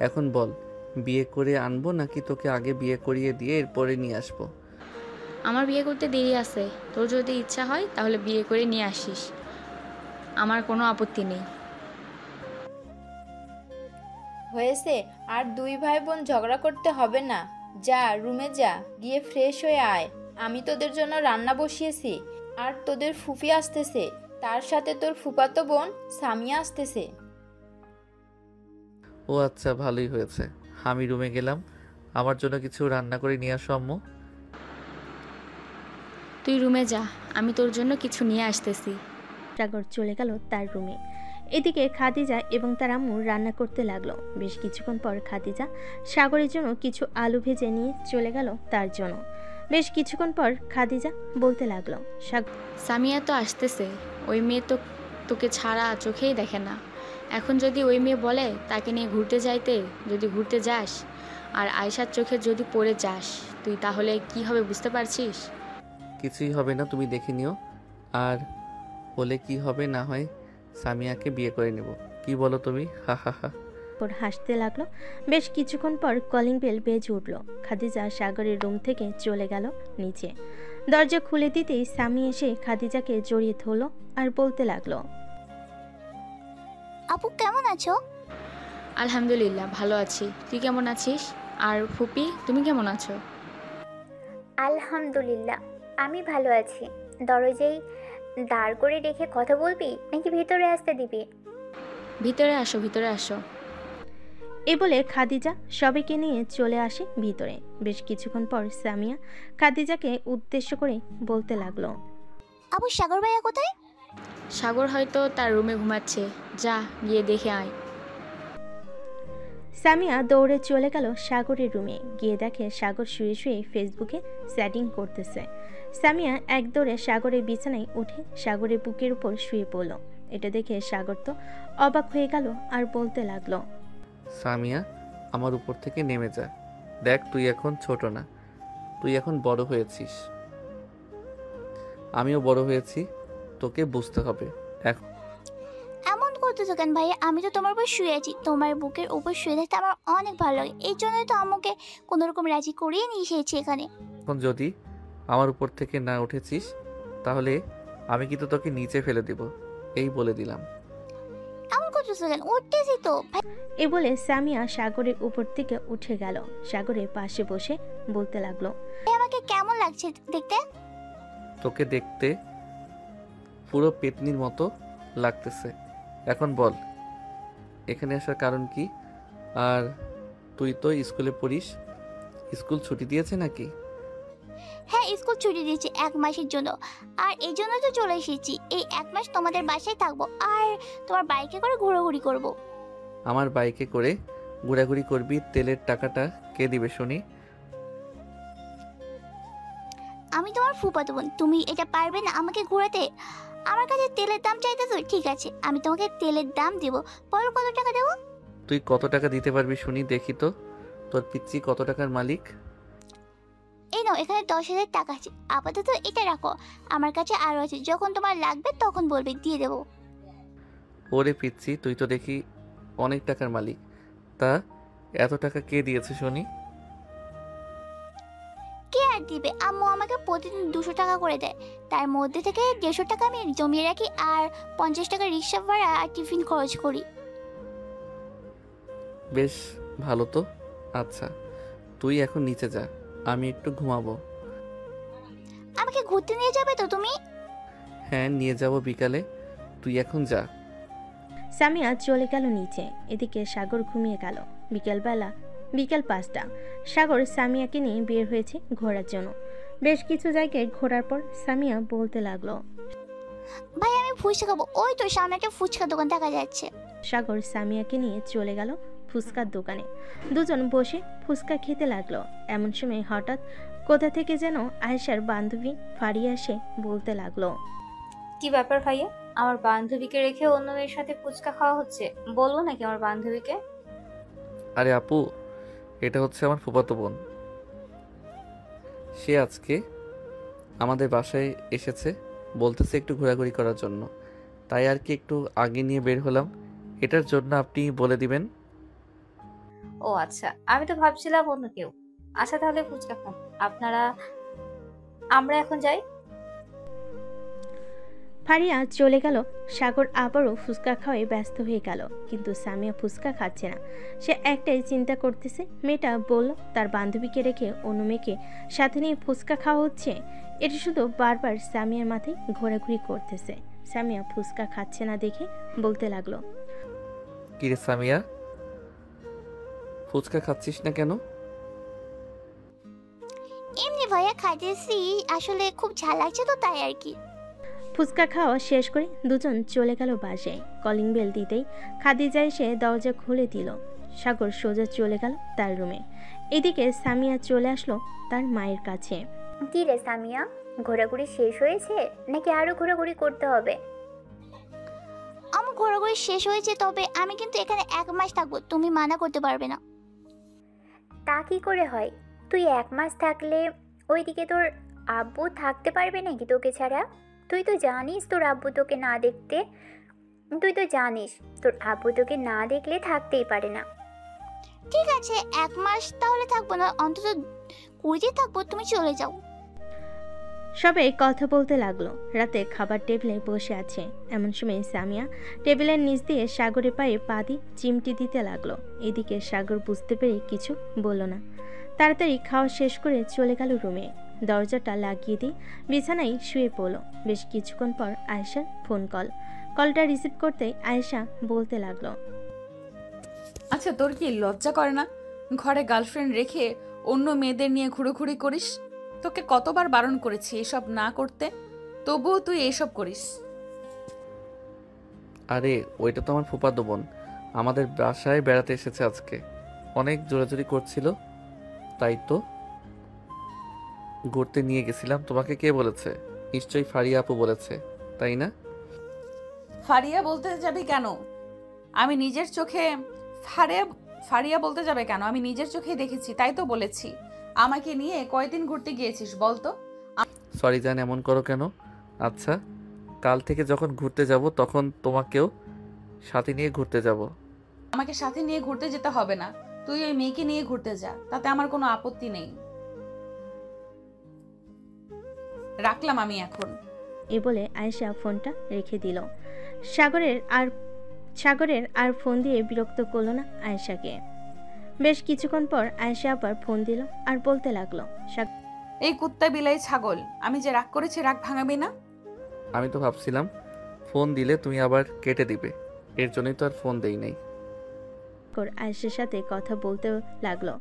Speaker 2: এখন বল, বিয়ে করে আনবো নাকি তোকে আগে বিয়ে করিয়ে দিয়ে এরপরে নিয়ে আসবো?
Speaker 3: আমার বিয়ে করতে দেরি আছে, তোর যদি ইচ্ছা হয় তাহলে বিয়ে করে নিয়ে আসিস, আমার কোনো আপত্তি নেই।
Speaker 11: হয়েছে, আর 2 ভাই বোন ঝগড়া করতে হবে না। যা রুমে যা, গিয়ে ফ্রেশ হয়ে আয়। আমি তোদের জন্য রান্না বসিয়েছি, আর তোদের ফুফি আসতেছে, তার সাথে তোর ফুফাতো বোন সামিয়া আসতেছে।
Speaker 2: ও আচ্ছা, ভালোই হয়েছে। আমি রুমে গেলাম, আমার জন্য কিছু রান্না করে নিয়ে আসো আম্মু।
Speaker 3: তুই রুমে যা, আমি তোর জন্য কিছু নিয়ে আসতেছি।
Speaker 1: সাগর চলে গেল তার রুমে। এদিকে খাদিজা এবং তার আম্মু রান্না করতে লাগলো। বেশ কিছুক্ষণ পর খাদিজা সাগরের জন্য কিছু আলু ভেজে নিয়ে চলে গেল তার জন্য। বেশ কিছুক্ষণ পর খাদিজা বলতে লাগলো,
Speaker 3: সামিয়া তো আসতেছে, ওই মেয়ে তো তোকে ছাড়া চোখেই দেখে না। এখন যদি ওই মেয়ে বলে তাকে নিয়ে ঘুরতে যাইতে, যদি ঘুরতে যাস আর আয়েশার চোখে যদি পড়ে যাস তুই, তাহলে কি হবে বুঝতে পারছিস?
Speaker 2: কিছুই হবে না, তুমি দেখে নিও। আর বলে কি হবে না হয় সামিয়াকে বিয়ে করে নেব, কি বলো তুমি? হা হা হা।
Speaker 1: ওর হাসতে লাগলো। বেশ কিছুক্ষণ পর কলিং বেল বেজে উঠল। খাদিজা সাগরের রুম থেকে চলে গেল নিচে। দরজা খুলে দিতেই সামি এসে খাদিজাকে জড়িয়ে ধরল আর বলতে লাগলো,
Speaker 12: আপু কেমন আছো?
Speaker 3: আলহামদুলিল্লাহ, ভালো আছি, তুই কেমন আছিস? আর ফুপি, তুমি কেমন আছো?
Speaker 10: আলহামদুলিল্লাহ, আমি ভালো আছি। দরজায় দাঁড় করে রেখে কথা বলবি নাকি ভিতরে আসতে দিবি?
Speaker 3: ভিতরে আসো, ভিতরে আসো।
Speaker 1: এ বলে খাদিজা সবাইকে নিয়ে চলে আসে ভিতরে। বেশ কিছুক্ষণ পর সামিয়া খাদিজাকে উদ্দেশ্য করে বলতে লাগলো,
Speaker 12: আবু সাগর ভাইয়া কোথায়?
Speaker 3: সাগর হয়তো তার রুমে ঘুমাচ্ছে, যা গিয়ে দেখে আয়।
Speaker 1: সামিয়া দৌড়ে চলে গেল সাগরের রুমে। গিয়ে দেখে সাগর শুয়ে শুয়ে ফেসবুকে চ্যাটিং করতেছে। সামিয়া এক দৌড়ে সাগরের বিছানায় উঠে সাগরের বুকের উপর শুয়ে পড়ল। এটা দেখে সাগর তো অবাক হয়ে গেল আর বলতে লাগলো,
Speaker 2: সামিয়া, আমার উপর থেকে নেমে যা। দেখ, তুই এখন ছোট না, তুই এখন বড় হয়েছিস, আমিও বড় হয়েছি, তোকে বুঝতে হবে। এখন
Speaker 12: এমন করতেছো কেন ভাইয়া? আমি তো তোমার উপর শুয়ে আছি, তোমার বুকের উপর শুয়ে থাকতে আমার অনেক ভালো লাগে, এই জন্যই তো আমাকে কোনোরকম রাজি করিয়ে নিয়ে এসেছি এখানে।
Speaker 2: যদি আমার উপর থেকে না উঠেছিস তাহলে আমি কিন্তু তোকে নিচে ফেলে দিব, এই বলে দিলাম।
Speaker 12: এমন করতেছো কেন? উঠতেছি তো।
Speaker 1: এ বলে সামিয়া সাগরের উপর থেকে উঠে গেল। সাগরের পাশে বসে বলতে লাগলো,
Speaker 12: আমাকে কেমন লাগছে দেখতে?
Speaker 2: তোকে দেখতে পুরো পেতনির মতো লাগতেছে। এখন বল, এখানে আসার কারণ কি? আর তুই তো স্কুলে পড়িস, স্কুল ছুটি দিয়েছে নাকি?
Speaker 12: হ্যাঁ, স্কুল ছুটি দিয়েছি 1 মাসের জন্য, আর এই জন্য তো চলে এসেছি। এই 1 মাস তোমাদের বাসায় থাকবো আর তোমার বাইকে করে ঘোরাঘুরি করব।
Speaker 2: আমার বাইকে করে ঘোরাঘুরি করবি? তেলের টাকাটা কে দিবে শুনি?
Speaker 12: আমি তোমার ফুফাতো বোন, তুমি এটা পারবে না আমাকে ঘোরাতে? আমার কাছে তেলের দাম চাইতেছো? ঠিক আছে, আমি তোমাকে তেলের দাম দেব। বলো কত টাকা দেবো?
Speaker 2: তুই কত টাকা দিতে পারবি শুনি, দেখি তো তোর পিচ্চি কত টাকার মালিক।
Speaker 12: এই নাও, এখানে 10,000 টাকা আছে, আপাতত এটা রাখো। আমার কাছে আরো আছে, যখন তোমার লাগবে তখন বলবে, দিয়ে দেবো।
Speaker 2: ওরে পিচ্চি, তুই তো দেখি অনেক টাকার মালিক। তা এত টাকা কে দিয়েছে শুনি?
Speaker 12: কে আর দিবে? আম্মু আমাকে প্রতিদিন 200 টাকা করে দেয়, তার মধ্যে থেকে 150 টাকা আমি জমিয়ে রাখি, আর 50 টাকা রিক্সা ভাড়া আর টিফিন খরচ করি।
Speaker 2: বেশ ভালো তো। আচ্ছা, তুই এখন নিচে যা, আমি একটু ঘুমাবো।
Speaker 12: আমাকে ঘুরতে নিয়ে যাবে তো তুমি?
Speaker 2: হ্যাঁ, নিয়ে যাব বিকালে, তুই এখন যা।
Speaker 1: সামিয়া চলে গেল নিচে। এদিকে সাগর ঘুমিয়ে গেল। বিকেল 5টা। সাগর সামিয়াকে নিয়ে বের হয়েছে ঘোরার জন্য। বেশ কিছু জায়গায় ঘোরার পর সামিয়া বলতে লাগলো,
Speaker 12: ভাই আমি ফুচকা খাবো, ওই তো সামনে একটা ফুচকা দোকান দেখা যাচ্ছে।
Speaker 1: সাগর সামিয়াকে নিয়ে চলে গেল ফুচকার দোকানে। দুজন বসে ফুচকা খেতে লাগলো। এমন সময় হঠাৎ কোথা থেকে যেন আয়েশার বান্ধবী ফারিয়া এসে বলতে লাগলো,
Speaker 13: কি ব্যাপার ভাইয়া? আমার বান্ধবীকে রেখে অন্য মেয়ের সাথে ফুচকা খাওয়া হচ্ছে? বলবো নাকি আমার বান্ধবীকে?
Speaker 2: আরে আপু, এটা হচ্ছে আমার ফুফাতো বোন। সে আজকে আমাদের বাসায় এসেছে, বলতেছে একটু ঘোরাঘুরি করার জন্য, তাই আর কি একটু আগে নিয়ে বের হলাম। এটার জন্য আপনি বলে দিবেন।
Speaker 13: ও আচ্ছা, আমি তো ভাবছিলাম অন্য কেউ। আচ্ছা তাহলে ফুচকা খান আপনারা, আমরা এখন যাই।
Speaker 1: ফারিয়া চলে গেল। সাগর আবারও ফুচকা খাওয়ায় ব্যস্ত হয়ে গেল, কিন্তু সামিয়া ফুচকা খাচ্ছে না। সে একটাই চিন্তা করতেছে, মেয়েটা বলল তার বান্ধবীকে রেখে অন্য মেয়েকে সাথে নিয়ে ফুচকা খাওয়া হচ্ছে। এটা শুধু বারবার সামিয়ার মাথায় ঘোরাঘুরি করতেছে। সামিয়া ফুচকা খাচ্ছে না দেখে বলতে লাগলো,
Speaker 2: কিরে সামিয়া, ফুচকা খাচ্ছিস না কেন?
Speaker 12: এমনি ভাইয়া খাইতেছি, আসলে খুব ঝাল লাগছে তো তাই আর কি।
Speaker 1: ফুচকা খাওয়া শেষ করে দুজন চলে গেল বাসায়। কলিং বেল দিতেই খাদিজা এসে দরজা খুলে দিল। সাগর সোজা চলে গেল তার রুমে। এদিকে সামিয়া চলে আসলো তার মায়ের কাছে।
Speaker 10: কি রে সামিয়া, ঘোরাঘুরি শেষ হয়েছে নাকি আরো ঘোরাঘুরি করতে হবে?
Speaker 12: আমার ঘোরাঘুরি শেষ হয়েছে, তবে আমি কিন্তু এখানে 1 মাস থাকবো, তুমি মানা করতে পারবে না।
Speaker 10: তা কি করে হয়? তুই 1 মাস থাকলে ওইদিকে তোর আব্বু থাকতে পারবে নাকি তোকে ছাড়া? তুই তো জানিস তোর আব্বু তোকে না দেখলে থাকতেই পারে না।
Speaker 12: ঠিক আছে, 1 মাস তাহলে থাকবো না, অন্তত 20 দিন থাকবো, তুমি চলে যাও।
Speaker 1: সবাই কথা বলতে লাগলো। রাতে খাবার টেবিলে বসে আছে। এমন সময় সামিয়া টেবিলের নিচ দিয়ে সাগরের পায়ে পা দিয়ে চিমটি দিতে লাগলো। এদিকে সাগর বুঝতে পেরে কিছু বলল না। তাড়াতাড়ি খাওয়া শেষ করে চলে গেল রুমে। দরজাটা লাগিয়ে দিয়ে বিছানায় শুয়ে পড়ল। বেশ কিছুক্ষণ পর আয়েশার ফোন কলটা রিসিভ করতেই আয়েশা বলতে লাগলো,
Speaker 5: আচ্ছা, তোর কি লজ্জা করে না ঘরে গার্লফ্রেন্ড রেখে অন্য মেয়েদের নিয়ে ঘুরোঘুরি করিস? তোকে কতবার বারণ করেছি এসব না করতে, তবুও তুই এসব করিস।
Speaker 2: আরে ওইটা তো আমার ফুফাতো বোন, আমাদের বাসায় বেড়াতে এসেছে আজকে। অনেক জোরাজুরি করছিল, তাই তো ঘুরতে নিয়ে গেছিলাম। তোমাকে কে বলেছে? নিশ্চয়ই ফারিয়া আপু বলেছে, তাই না?
Speaker 5: ফারিয়া বলতে যাবে কেন? আমি নিজের চোখে ফারিয়া বলতে যাবে কেন? আমি নিজের চোখে দেখেছি, তাই তো বলেছি। আমাকে নিয়ে কয়দিন ঘুরতে গিয়েছিস বলতো?
Speaker 2: সরি জান, এমন করো কেন? আচ্ছা, কাল থেকে যখন ঘুরতে যাব তখন তোমাকেও সাথে নিয়ে ঘুরতে যাব।
Speaker 5: আমাকে সাথে নিয়ে ঘুরতে যেতে হবে না, তুই ওই মেয়েকে নিয়ে ঘুরতে যা, তাতে আমার কোনো আপত্তি নেই। রাখলাম আমি এখন।
Speaker 1: এ বলে আয়েশা ফোনটা রেখে দিল। সাগরের আর ফোন দিয়ে বিরক্ত করলো না আয়েশাকে। বেশ কিছুক্ষণ পর আয়েশা আবার ফোন দিল আর বলতে লাগলো,
Speaker 5: এই কুত্তা বিলাই ছাগল, আমি যে রাগ করেছি রাগ ভাঙাবি না?
Speaker 2: আমি তো ভাবছিলাম ফোন দিলে তুমি আবার কেটে দিবে, এর জন্যই তো আর ফোন দেই নাই।
Speaker 1: আয়েশার সাথে কথা বলতে লাগলো।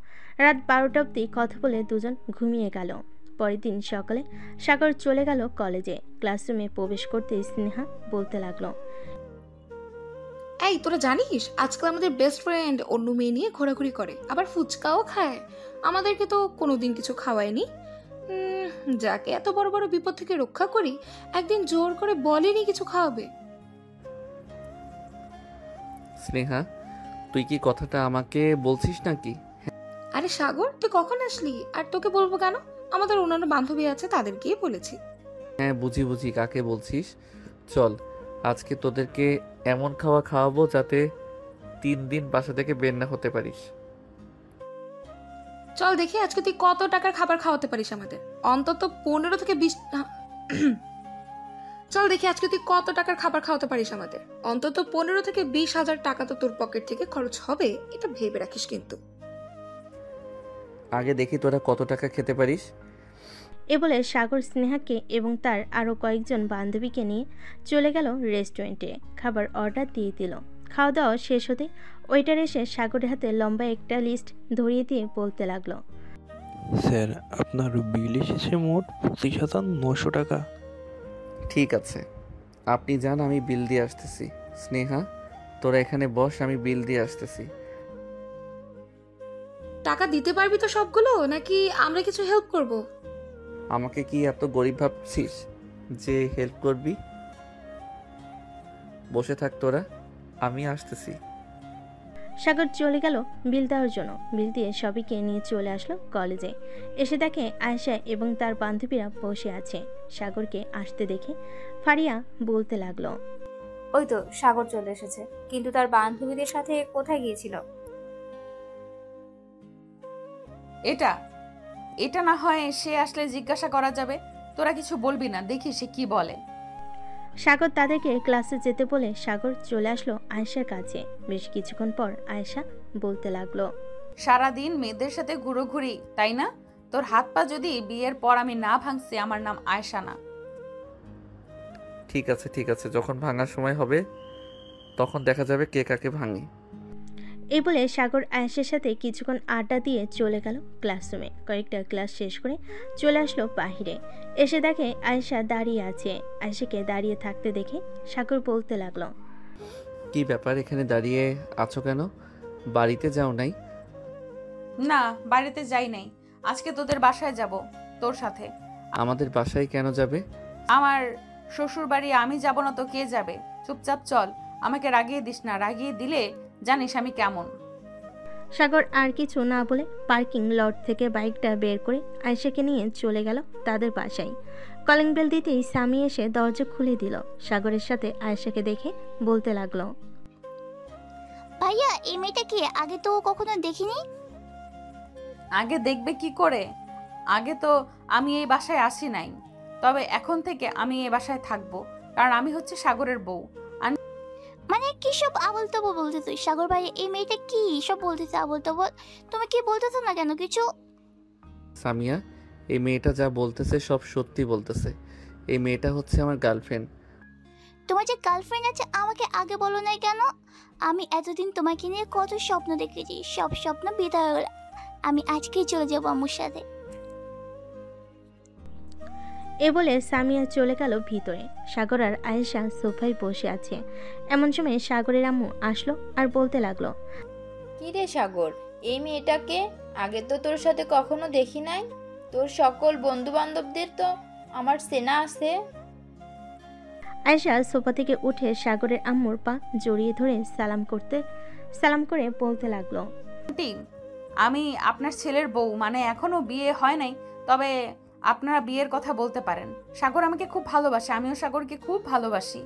Speaker 1: রাত 12টা অবধি কথা বলে দুজন ঘুমিয়ে গেল। পরের দিন সকালে সাগর চলে গেল কলেজে। ক্লাসরুমে প্রবেশ করতে স্নেহা বলতে লাগলো,
Speaker 8: এই তোরা জানিস আজকাল আমাদের বেস্ট ফ্রেন্ড অন্য মেয়ে নিয়ে ঘোরাঘুরি করে, আবার ফুচকাও খায়। আমাদেরকে তো কোনোদিন কিছু খাওয়ায়নি। যাকে এত বড় বড় বিপদ থেকে রক্ষা করি, একদিন জোর করে বলেনি কিছু খাওয়াবে।
Speaker 2: স্নেহা, তুই কি কথাটা আমাকে বলছিস নাকি?
Speaker 8: আরে সাগর, তুই কখন আসলি? আর তোকে বলবো কেন? আমাদের অন্যান্য বান্ধবী আছে, তাদেরকেই বলেছি।
Speaker 2: হ্যাঁ বুঝি কাকে বলছিস। চল আজকে তোদেরকে এমন খাওয়াবো যাতে 3 দিন বাসা থেকে বের না হতে পারিস।
Speaker 8: চল দেখি আজকে তুই কত টাকার খাবার খাওয়াতে পারিস আমাদের। অন্তত 15 থেকে 20 চল দেখি আজকে তুই কত টাকার খাবার খাওয়াতে পারিস আমাদের। অন্তত 15 থেকে 20,000 টাকা তো তোর পকেট থেকে খরচ হবে, এটা ভেবে রাখিস কিন্তু।
Speaker 2: আগে দেখি তোরা কত টাকা খেতে পারিস।
Speaker 1: এ বলে সাগর স্নেহাকে এবং তার আরও কয়েকজন বান্ধবীকে নিয়ে চলে গেল রেস্টুরেন্টে। খাবার অর্ডার দিয়ে দিল। খাওয়া দাওয়া শেষ হতে ওয়েটার এসে সাগরের হাতে লম্বা একটা লিস্ট ধরিয়ে দিয়ে বলতে লাগলো,
Speaker 14: স্যার আপনার বিল এসেছে মোট 25,900 টাকা।
Speaker 2: ঠিক আছে, আপনি যান, আমি বিল দিয়ে আসতেছি। স্নেহা, তোরা এখানে বস, আমি বিল দিয়ে আসতেছি।
Speaker 8: টাকা দিতে পারবি তো সবগুলো, নাকি আমরা কিছু হেল্প করব?
Speaker 2: আমাকে কি এত গরিব ভাবছিস যে হেল্প করবি? বসে থাক তোরা, আমি আসতেছি।
Speaker 1: সাগর চলে গেল বিল দেওয়ার জন্য। বিল দিয়ে সবাইকে নিয়ে চলে আসলো কলেজে। এসে দেখে আয়েশা এবং তার বান্ধবীরা বসে আছে। সাগরকে আসতে দেখে ফারিয়া বলতে লাগলো,
Speaker 13: ওই তো সাগর চলে এসেছে, কিন্তু তার বান্ধবীদের সাথে কোথায় গিয়েছিল?
Speaker 5: এটা না হয় সে আসলে জিজ্ঞাসা করা যাবে। তোরা কিছু বলবি না, দেখি সে কি বলে।
Speaker 1: সাগর তাদেরকে ক্লাসে যেতে বলে সাগর চলে আসলো আয়েশার কাছে। বেশ কিছুক্ষণ পর আয়েশা বলতে লাগলো,
Speaker 5: সারাদিন মেয়েদের সাথে ঘুরোঘুরি, তাই না? তোর হাত পা যদি বিয়ের পর আমি না ভাঙছি, আমার নাম আয়েশা না।
Speaker 2: ঠিক আছে, যখন ভাঙার সময় হবে তখন দেখা যাবে কে কাকে ভাঙে।
Speaker 1: এই বলে সাগর আয়েশার সাথে কিছুক্ষণ আড্ডা দিয়ে চলে গেল ক্লাসরুমে। কয়েকটা ক্লাস শেষ করে চলে আসলো বাহিরে। এসে দেখে আয়েশা দাঁড়িয়ে আছে। আয়েশাকে দাঁড়িয়ে থাকতে দেখে সাগর বলতে লাগলো,
Speaker 2: কি ব্যাপার, এখানে দাঁড়িয়ে আছো কেন? বাড়িতে যাও নাই?
Speaker 5: না, বাড়িতে যাই নাই, আজকে তোদের বাসায় যাব তোর সাথে।
Speaker 2: আমাদের বাসায় কেন যাবে?
Speaker 5: আমার শ্বশুর বাড়ি আমি যাব না তো কে যাবে? চুপচাপ চল, আমাকে রাগিয়ে দিস না, রাগিয়ে দিলে জানিস আমি কেমন।
Speaker 1: সাগর আর কিছু না বলে পার্কিং লট থেকে বাইকটা বের করে আয়েশাকে নিয়ে চলে গেল তাদের বাসায়। কলিং বেল দিতেই স্বামী এসে দরজা খুলে দিল। সাগরের সাথে আয়েশাকে দেখে বলতে লাগলো,
Speaker 12: ভাইয়া এই মেয়েটা কি? আগে তো কখনো দেখিনি।
Speaker 5: আগে দেখবে কি করে? আগে তো আমি এই বাসায় আসি নাই, তবে এখন থেকে আমি এই বাসায় থাকবো, কারণ আমি হচ্ছে সাগরের বউ।
Speaker 12: মানে কি সব আবল তাবল বলতেছো? সাগর ভাই এই মেয়েটা কি সব বলতেছে আবল তাবল? তুমি কি বলতেছো না কেন কিছু?
Speaker 2: সামিয়া, এই মেয়েটা যা বলতেছে সব সত্যি বলতেছে। এই মেয়েটা হচ্ছে আমার গার্লফ্রেন্ড।
Speaker 12: তোমার যে গার্লফ্রেন্ড আছে আমাকে আগে বলো নাই কেন? আমি এতদিন তোমাকে নিয়ে কত স্বপ্ন দেখেছি, সব স্বপ্ন বিদায় হয়ে গেল। আমি আজকেই চলে যাবো আম্মুর সাথে।
Speaker 1: এ বলে সামিয়া চলে গেল ভিতরে। সাগর আর আয়েশা সোফায় বসে আছে। এমন সময় সাগরের আম্মু আসলো আর বলতে লাগলো,
Speaker 11: কি রে সাগর, এই মেয়েটাকে আগে তো তোর সাথে কখনো দেখি নাই। তোর সকল বন্ধু বান্ধবদের তো আমার চেনা আছে।
Speaker 1: আয়েশা সোফা থেকে উঠে সাগরের আম্মুর পা জড়িয়ে ধরে সালাম করে বলতে লাগলো,
Speaker 5: আন্টি, আমি আপনার ছেলের বউ, মানে এখনো বিয়ে হয় নাই, তবে আপনারা বিয়ের কথা বলতে পারেন। সাগর আমাকে খুব ভালোবাসে, আমিও সাগরকে খুব ভালোবাসি।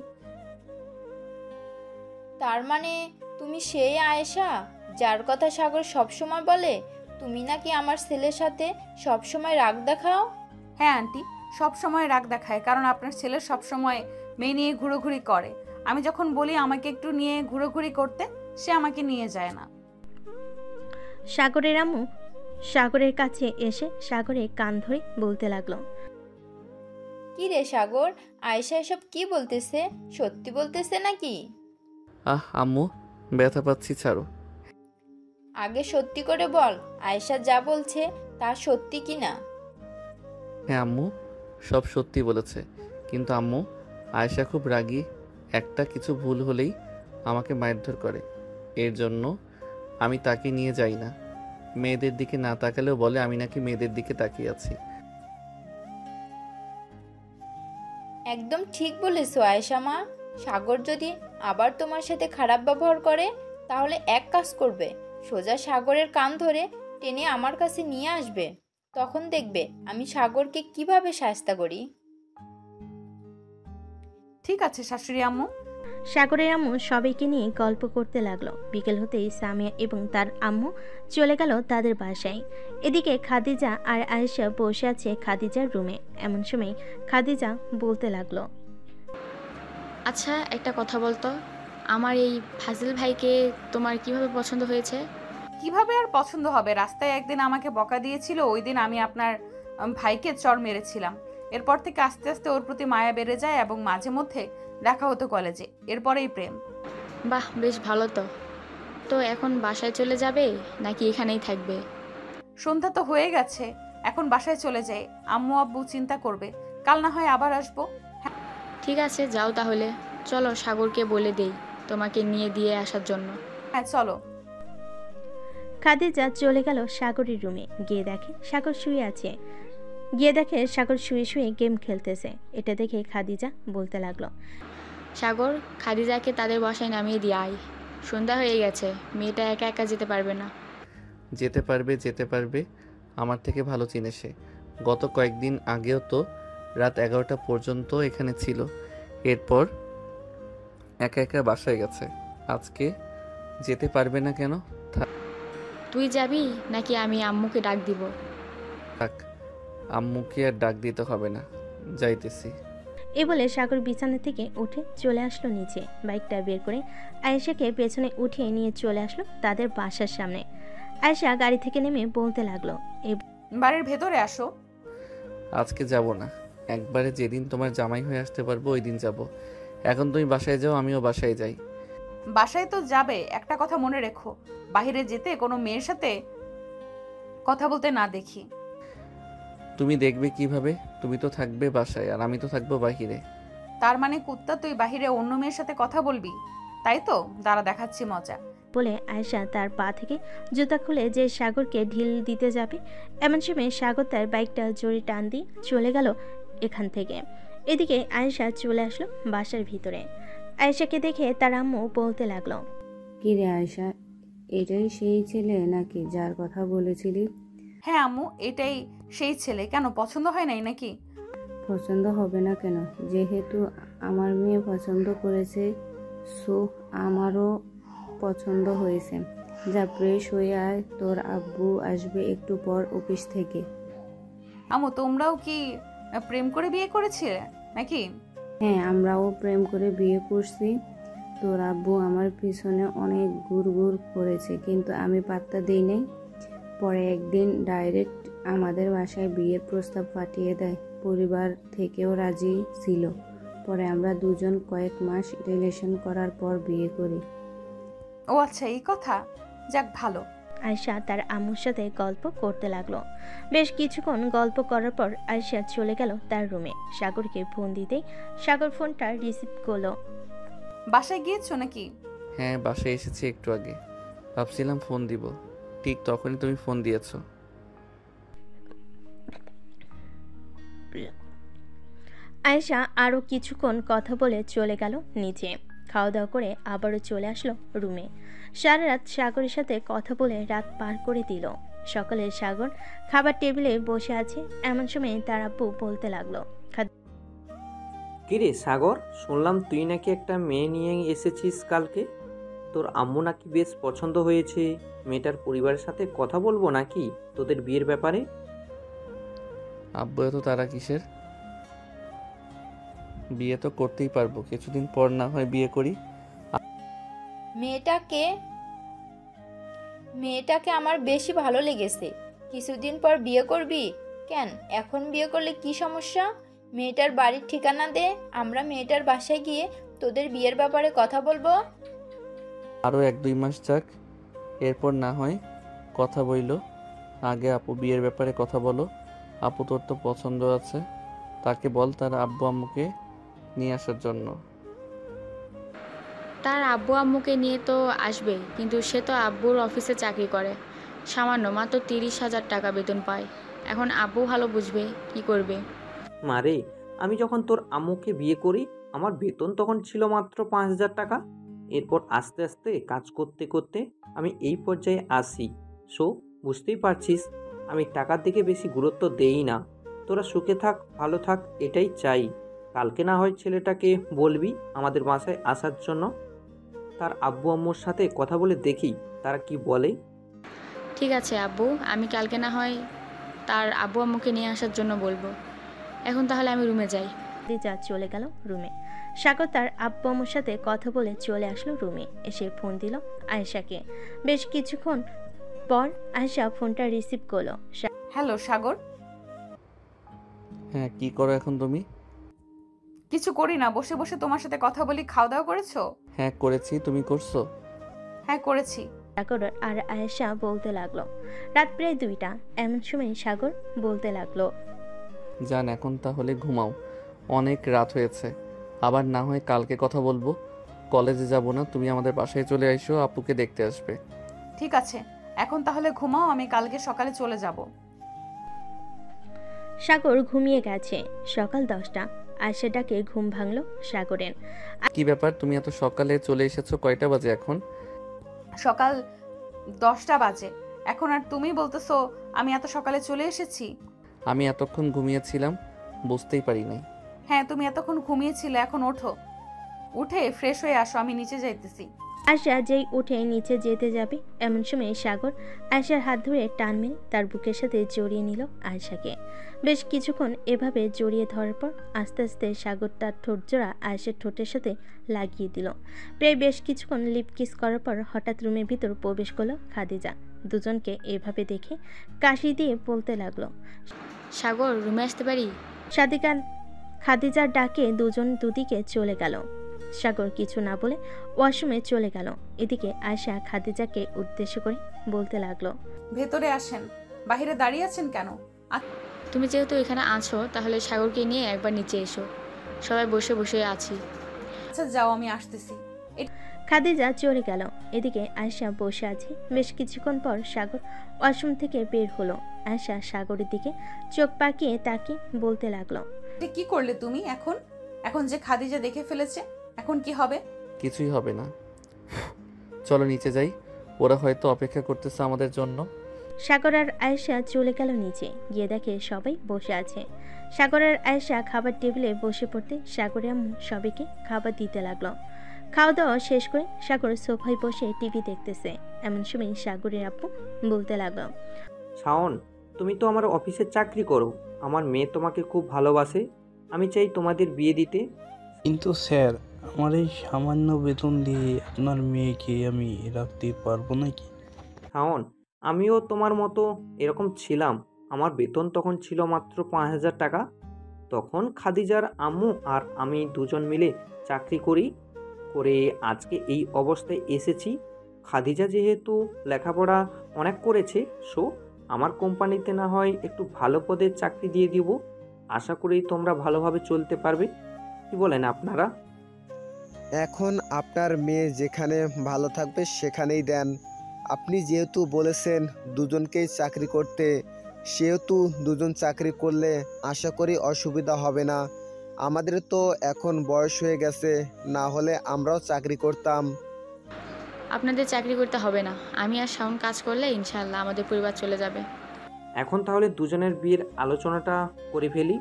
Speaker 11: তার মানে তুমি সেই আয়েশা যার কথা সাগর সবসময় বলে? তুমি নাকি আমার ছেলের সাথে সবসময় রাগ দেখাও?
Speaker 5: হ্যাঁ আন্টি, সব সময় রাগ দেখায়, কারণ আপনার ছেলে সব সময় মেয়ে নিয়ে ঘুরোঘুরি করে। আমি যখন বলি আমাকে একটু নিয়ে ঘুরোঘুরি করতে, সে আমাকে নিয়ে যায় না।
Speaker 1: সাগরের আম্মু সাগরের কাছে এসে সাগরের কান ধরে বলতে লাগলো,
Speaker 11: কি রে সাগর, আয়েশা এসব কি বলতেছে? সত্যি বলতেছে নাকি?
Speaker 2: আম্মু, ব্যথা পাচ্ছি, ছাড়ো।
Speaker 11: আগে সত্যি করে বল, আয়েশা যা বলছে তা সত্যি কি না?
Speaker 2: হ্যাঁ আম্মু, সব সত্যি বলেছে। কিন্তু আম্মু, আয়েশা খুব রাগী। একটা কিছু ভুল হলেই আমাকে মারধর করে। এর জন্য আমি তাকে নিয়ে যাই না। মেয়েদের দিকে না তাকালেও বলে আমি নাকি মেয়েদের দিকে তাকিয়ে আছি।
Speaker 11: একদম ঠিক বলেছো আয়েশা মা। সাগর যদি আবার তোমার সাথে খারাপ ব্যবহার করে তাহলে এক কাজ করবে, সোজা সাগরের কান ধরে টেনে আমার কাছে নিয়ে আসবে। তখন দেখবে আমি সাগরকে কিভাবে শাস্তি করি।
Speaker 5: ঠিক আছে শাশুড়ি আম্মু।
Speaker 1: সাগরের আম্মু সবাইকে নিয়ে গল্প করতে লাগলো। বিকেল হতেই সামিয়া এবং তার আম্মু চলে গেল তাদের বাসায়। এদিকে খাদিজা আর আয়েশা বসে আছে খাদিজার রুমে। এমন সময় খাদিজা বলতে লাগলো,
Speaker 3: আচ্ছা একটা কথা বলতো, আমার এই ফাজিল ভাইকে তোমার কিভাবে পছন্দ হয়েছে?
Speaker 5: কিভাবে আর পছন্দ হবে? রাস্তায় একদিন আমাকে বকা দিয়েছিল, ওই দিন আমি আপনার ভাইকে চড় মেরেছিলাম। এরপর থেকে আস্তে আস্তে ওর প্রতি মায়া বেড়ে যায় এবং মাঝে মধ্যে দেখা হতো কলেজে, এরপরেই প্রেম।
Speaker 3: বাহ, বেশ ভালো তো। তো এখন বাসায় চলে যাবে নাকি এখানেই থাকবে?
Speaker 5: সন্ধ্যা তো হয়ে গেছে, এখন বাসায় চলে যাই। আম্মু আব্বু চিন্তা করবে, কাল না হয় আবার আসবো।
Speaker 3: ঠিক আছে, যাও তাহলে। চলো সাগরকে বলে দেই তোমাকে নিয়ে দিয়ে আসার জন্য।
Speaker 5: হ্যাঁ চলো।
Speaker 1: খাদিজা চলে গেল সাগরের রুমে। গিয়ে দেখে সাগর শুয়ে শুয়ে গেম খেলতেছে। এটা দেখে খাদিজা বলতে লাগলো,
Speaker 3: সাগর, খাদিজাকে তাদের বাসায় নামিয়ে দিয়ে আয়। সন্ধ্যা হয়ে গেছে, মেয়েটা একা একা যেতে পারবে না।
Speaker 2: যেতে পারবে, আমার থেকে ভালো চিনে সে। গত কয়েকদিন আগেও তো রাত 11টা পর্যন্ত এখানে ছিল, এরপর একা একা বাসায় গেছে। আজকে যেতে পারবে না কেন?
Speaker 3: তুই যাবি নাকি আমি আম্মুকে ডাক দিব?
Speaker 2: থাক, আম্মুকে আর ডাক দিতে হবে না, যাইতেছি।
Speaker 1: এ বলে সাগর বিছানা থেকে উঠে চলে আসলো নিচে। বাইকটা বের করে আয়েশাকে পেছনে উঠিয়ে নিয়ে চলে আসলো তাদের বাসার সামনে। আয়েশা গাড়ি থেকে নেমে বলতে লাগলো,
Speaker 5: বাড়ির ভেতরে আসো।
Speaker 2: আজকে যাব না, একবারে যেদিন তোমার জামাই হয়ে আসতে পারবো ওই দিন যাব। এখন তুমি বাসায় যাও, আমিও বাসায় যাই।
Speaker 5: বাসায় তো যাবে, একটা কথা মনে রেখো, বাইরে যেতে কোনো মেয়ের সাথে কথা বলতে না দেখি।
Speaker 2: তুমি দেখবে কিভাবে? তুমি তো থাকবে বাসায় আর আমি তো থাকবো বাহিরে।
Speaker 5: তার মানে কুত্তা, তুই বাহিরে অন্য মেয়ের সাথে কথা বলবি, তাই তো? দাঁড়া, দেখাচ্ছি মজা।
Speaker 1: বলে আয়েশা তার পা থেকে জুতা খুলে যে সাগরকে ঢিল দিতে যাবে, এমন সময় সাগর তার বাইকটা জোরে টান দিয়ে চলে গেল এখান থেকে। এদিকে আয়েশা চলে আসলো বাসার ভিতরে। আয়েশাকে দেখে তার আম্মু বলতে লাগলো,
Speaker 7: কি রে আয়েশা, এটাই সেই ছেলে নাকি যার কথা বলেছিলি?
Speaker 5: হ্যাঁ আম্মু, এটাই সেই ছেলে। কেন, পছন্দ হয় নাই নাকি?
Speaker 7: পছন্দ হবে না কেন? যেহেতু আমার মেয়ে পছন্দ করেছে, সো আমারও পছন্দ হয়েছে। যা ফ্রেশ হয়ে আয়, তোর আব্বু আসবে একটু পর অফিস থেকে।
Speaker 5: আম্মু, তোমরাও কি প্রেম করে বিয়ে করেছিলে নাকি?
Speaker 7: হ্যাঁ, আমরাও প্রেম করে বিয়ে করছি। তোর আব্বু আমার পিছনে অনেক ঘুরঘুর করেছে, কিন্তু আমি পাত্তা দিই নাই। পরে একদিন ডাইরেক্ট আমাদের বাসায় বিয়ের প্রস্তাব পাঠিয়ে দেয়। পরিবার থেকেও রাজি ছিল, তারপরে আমরা দুজন কয়েক মাস রিলেশন করার পর বিয়ে করি।
Speaker 5: ও আচ্ছা, এই কথা। যাক, ভালো।
Speaker 1: আয়শা তার আম্মুর সাথে গল্প করতে লাগলো। বেশ কিছুক্ষণ গল্প করার পর আয়শা চলে গেল তার রুমে। সাগরকে ফোন দিতেই সাগর ফোনটা রিসিভ করলো।
Speaker 5: বাসায় গিয়েছো নাকি?
Speaker 2: হ্যাঁ, বাসায় এসেছি একটু আগে। ভাবছিলাম ফোন দিব, ঠিক তখনই তুমি ফোন দিয়েছো।
Speaker 1: আয়েশা আরও কিছুক্ষণ কথা বলে চলে গেল নিচে। খাওয়া দাওয়া করে আবারও চলে আসলো রুমে। সারা রাত সাগরের সাথে কথা বলে রাত পার করে দিল। সকালে সাগর খাবার টেবিলে বসে আছে, এমন সময় তার আব্বু বলতে লাগলো,
Speaker 15: কিরে সাগর, শুনলাম তুই নাকি একটা মেয়ে নিয়ে এসেছিস কালকে। তোর আম্মু নাকি বেশ পছন্দ হয়েছে। মেয়েটার পরিবারের সাথে কথা বলবো নাকি তোদের বিয়ের ব্যাপারে?
Speaker 2: আব্বু এত তারা কিসের? বিয়ে তো করতেই পারবো, কিছুদিন পর না হয় বিয়ে করি।
Speaker 11: মেয়েটাকে আমার বেশি ভালো লেগেছে। কিছুদিন পর বিয়ে করবি? কেন, এখন বিয়ে করলে কি সমস্যা? মেয়েটার বাড়ির ঠিকানা দে, আমরা মেয়েটার বাসায় গিয়ে তোদের বিয়ের ব্যাপারে কথা বলবো।
Speaker 2: আরও 1-2 মাস যাক, এরপর না হয় কথা বইলো। আগে আপু বিয়ের ব্যাপারে কথা বলো। আপু তোর তো পছন্দ আছে, তাকে বল তার আব্বু আম্মুকে নিয়ে আসার জন্য।
Speaker 3: তার আব্বু আম্মুকে নিয়ে তো আসবে, কিন্তু সে তো আব্বুর অফিসে চাকরি করে, সামান্য মাত্র 30,000 টাকা বেতন পায়। এখন আব্বু ভালো বুঝবে কি করবে।
Speaker 15: মারে, আমি যখন তোর আম্মুকে বিয়ে করি আমার বেতন তখন ছিল মাত্র 5,000 টাকা। এরপর আস্তে আস্তে কাজ করতে করতে আমি এই পর্যায়ে আসি। সো বুঝতেই পারছিস আমি টাকার দিকে বেশি গুরুত্ব দেই না। তোরা সুখে থাক, ভালো থাক, এটাই চাই। কালকে না হয় ছেলেটাকে বলবি আমাদের বাসায় আসার জন্য। তার আব্বু আম্মুর সাথে কথা বলে দেখি তারা কি বলে।
Speaker 3: ঠিক আছে আব্বু, আমি কালকে না হয় তার আব্বু আম্মুকে নিয়ে আসার জন্য বলবো। এখন তাহলে আমি রুমে যাই।
Speaker 1: যা চলে গেল রুমে। সাগর তার আব্বু আম্মুর সাথে কথা বলে চলে আসলো রুমে। এসে ফোন দিল আয়েশাকে। বেশ কিছুক্ষণ পর আয়েশা ফোনটা রিসিভ করলো।
Speaker 5: হ্যালো সাগর।
Speaker 2: হ্যাঁ, কি করো এখন তুমি?
Speaker 5: কিছু করি না, বসে বসে তোমার সাথে কথা বলি। খাওয়া দাওয়া করেছো?
Speaker 2: হ্যাঁ করেছি, তুমি করছো?
Speaker 5: হ্যাঁ করেছি।
Speaker 1: সাগর আর আয়েশা বলতে লাগলো। রাত প্রায় 2টা, এমন সময় সাগর বলতে লাগলো,
Speaker 2: জান এখন তাহলে ঘুমাও, অনেক রাত হয়েছে। আবার না হয় কালকে কথা বলবো। কলেজে যাব না, তুমি আমাদের বাসায় চলে আইসো, আপুকে দেখতে আসবে।
Speaker 5: ঠিক আছে, এখন তাহলে ঘুমাও, আমি কালকে সকালে চলে যাব।
Speaker 1: সাগর ঘুমিয়ে গেছে। সকাল 10টা। আয়েশা ডাকে ঘুম ভাঙলো সাগরের।
Speaker 2: কি ব্যাপার, তুমি এত সকালে চলে এসেছো? কয়টা বাজে এখন?
Speaker 5: সকাল 10টা বাজে। এখন আর তুমি বলতেছো আমি এত সকালে চলে এসেছি?
Speaker 2: আমি এতক্ষণ ঘুমিয়েছিলাম, বুঝতেই পারি নাই।
Speaker 5: হ্যাঁ, তুমি এতক্ষণ ঘুমিয়েছিলে, এখন ওঠো, উঠে ফ্রেশ হয়ে আসো, আমি নিচে যাইতেছি।
Speaker 1: আয়েশা যেই উঠে নিচে যেতে যাবে এমন সময় সাগর আয়েশার হাত ধরে টান মেরে তার বুকের সাথে জড়িয়ে নিল আয়েশাকে। বেশ কিছুক্ষণ এভাবে জড়িয়ে ধরার পর আস্তে আস্তে সাগর তার ঠোঁট জোড়া আয়েশার ঠোঁটের সাথে লাগিয়ে দিল। প্রায় বেশ কিছুক্ষণ লিপ কিস করার পর হঠাৎ রুমের ভিতর প্রবেশ করলো খাদিজা। দুজনকে এভাবে দেখে কাশি দিয়ে বলতে লাগলো,
Speaker 3: সাগর রুমে আসতে পারি?
Speaker 1: সাদিকান খাদিজার ডাকে দুজন দুদিকে চলে গেল। সাগর কিছু না বলে ওয়াশরুমে চলে গেল। এদিকে আয়েশা খাদিজাকে উদ্দেশ্য করে বলতে লাগলো,
Speaker 5: ভেতরে আসেন, বাইরে দাঁড়িয়ে আছেন কেন?
Speaker 3: তুমি যেহেতু এখানে আছো তাহলে সাগরকে নিয়ে একবার নিচে এসো, সবাই বসে বসে আছি।
Speaker 5: আচ্ছা যাও, আমি আসতেছি।
Speaker 1: খাদিজা চলে গেল। এদিকে আয়েশা বসে আছে। বেশ কিছুক্ষণ পর সাগর ওয়াশরুম থেকে বের হলো। আয়েশা সাগরের দিকে চোখ পাকিয়ে তাকিয়ে বলতে লাগলো,
Speaker 5: কি করলে তুমি? এখন যে খাদিজা দেখে ফেলেছে, এখন কি হবে?
Speaker 2: কিছুই হবে না, চলো নিচে যাই, ওরা হয়তো অপেক্ষা করতেছে আমাদের জন্য।
Speaker 1: সাগর আর আয়েশা চলে গেল নিচে। গিয়ে দেখে সবাই বসে আছে। সাগর আর আয়েশা খাবার টেবিলে বসে পড়তে সাগরের আম্মু সবাইকে খাবার দিতে লাগলো। খাওয়া দাওয়া শেষ করে সাগর সোফায় বসে টিভি দেখতেছে। এমন সময় সাগরের আব্বু বলতে লাগলো,
Speaker 15: শাওন, তুমি তো আমার অফিসে চাকরি করো, আমার মেয়ে তোমাকে খুব ভালোবাসে, আমি চাই তোমাদের বিয়ে দিতে।
Speaker 14: কিন্তু স্যার, আমার এই সামান্য বেতন দিয়ে আপনার মেয়েকে আমি রাখতে পারবো নাকি?
Speaker 15: শাওন, আমিও তোমার মতো এরকম ছিলাম। আমার বেতন তখন ছিল মাত্র 5,000 টাকা। তখন খাদিজার আম্মু আর আমি দুজন মিলে চাকরি করে আজকে এই অবস্থায় এসেছি। খাদিজা যেহেতু লেখাপড়া অনেক করেছে, সো আমার কোম্পানিতে না হয় একটু ভালো পদের চাকরি দিয়ে দিব। আশা করি তোমরা ভালোভাবে চলতে পারবে। কি বলেন আপনারা?
Speaker 16: এখন আপনার মেয়ে যেখানে ভালো থাকবে সেখানেই দেন। আপনি যেহেতু বলেছেন দুজনকেই চাকরি করতে, সেহেতু দুজন চাকরি করলে আশা করি অসুবিধা হবে না। আমাদের তো এখন বয়স হয়ে গেছে, না হলে আমরাও চাকরি করতাম।
Speaker 3: আপনাদের চাকরি করতে হবে না, আমি আর শাওন কাজ করলে ইনশাআল্লাহ আমাদের পরিবার চলে যাবে।
Speaker 15: এখন তাহলে দুজনের বিয়ের আলোচনাটা করে ফেলি।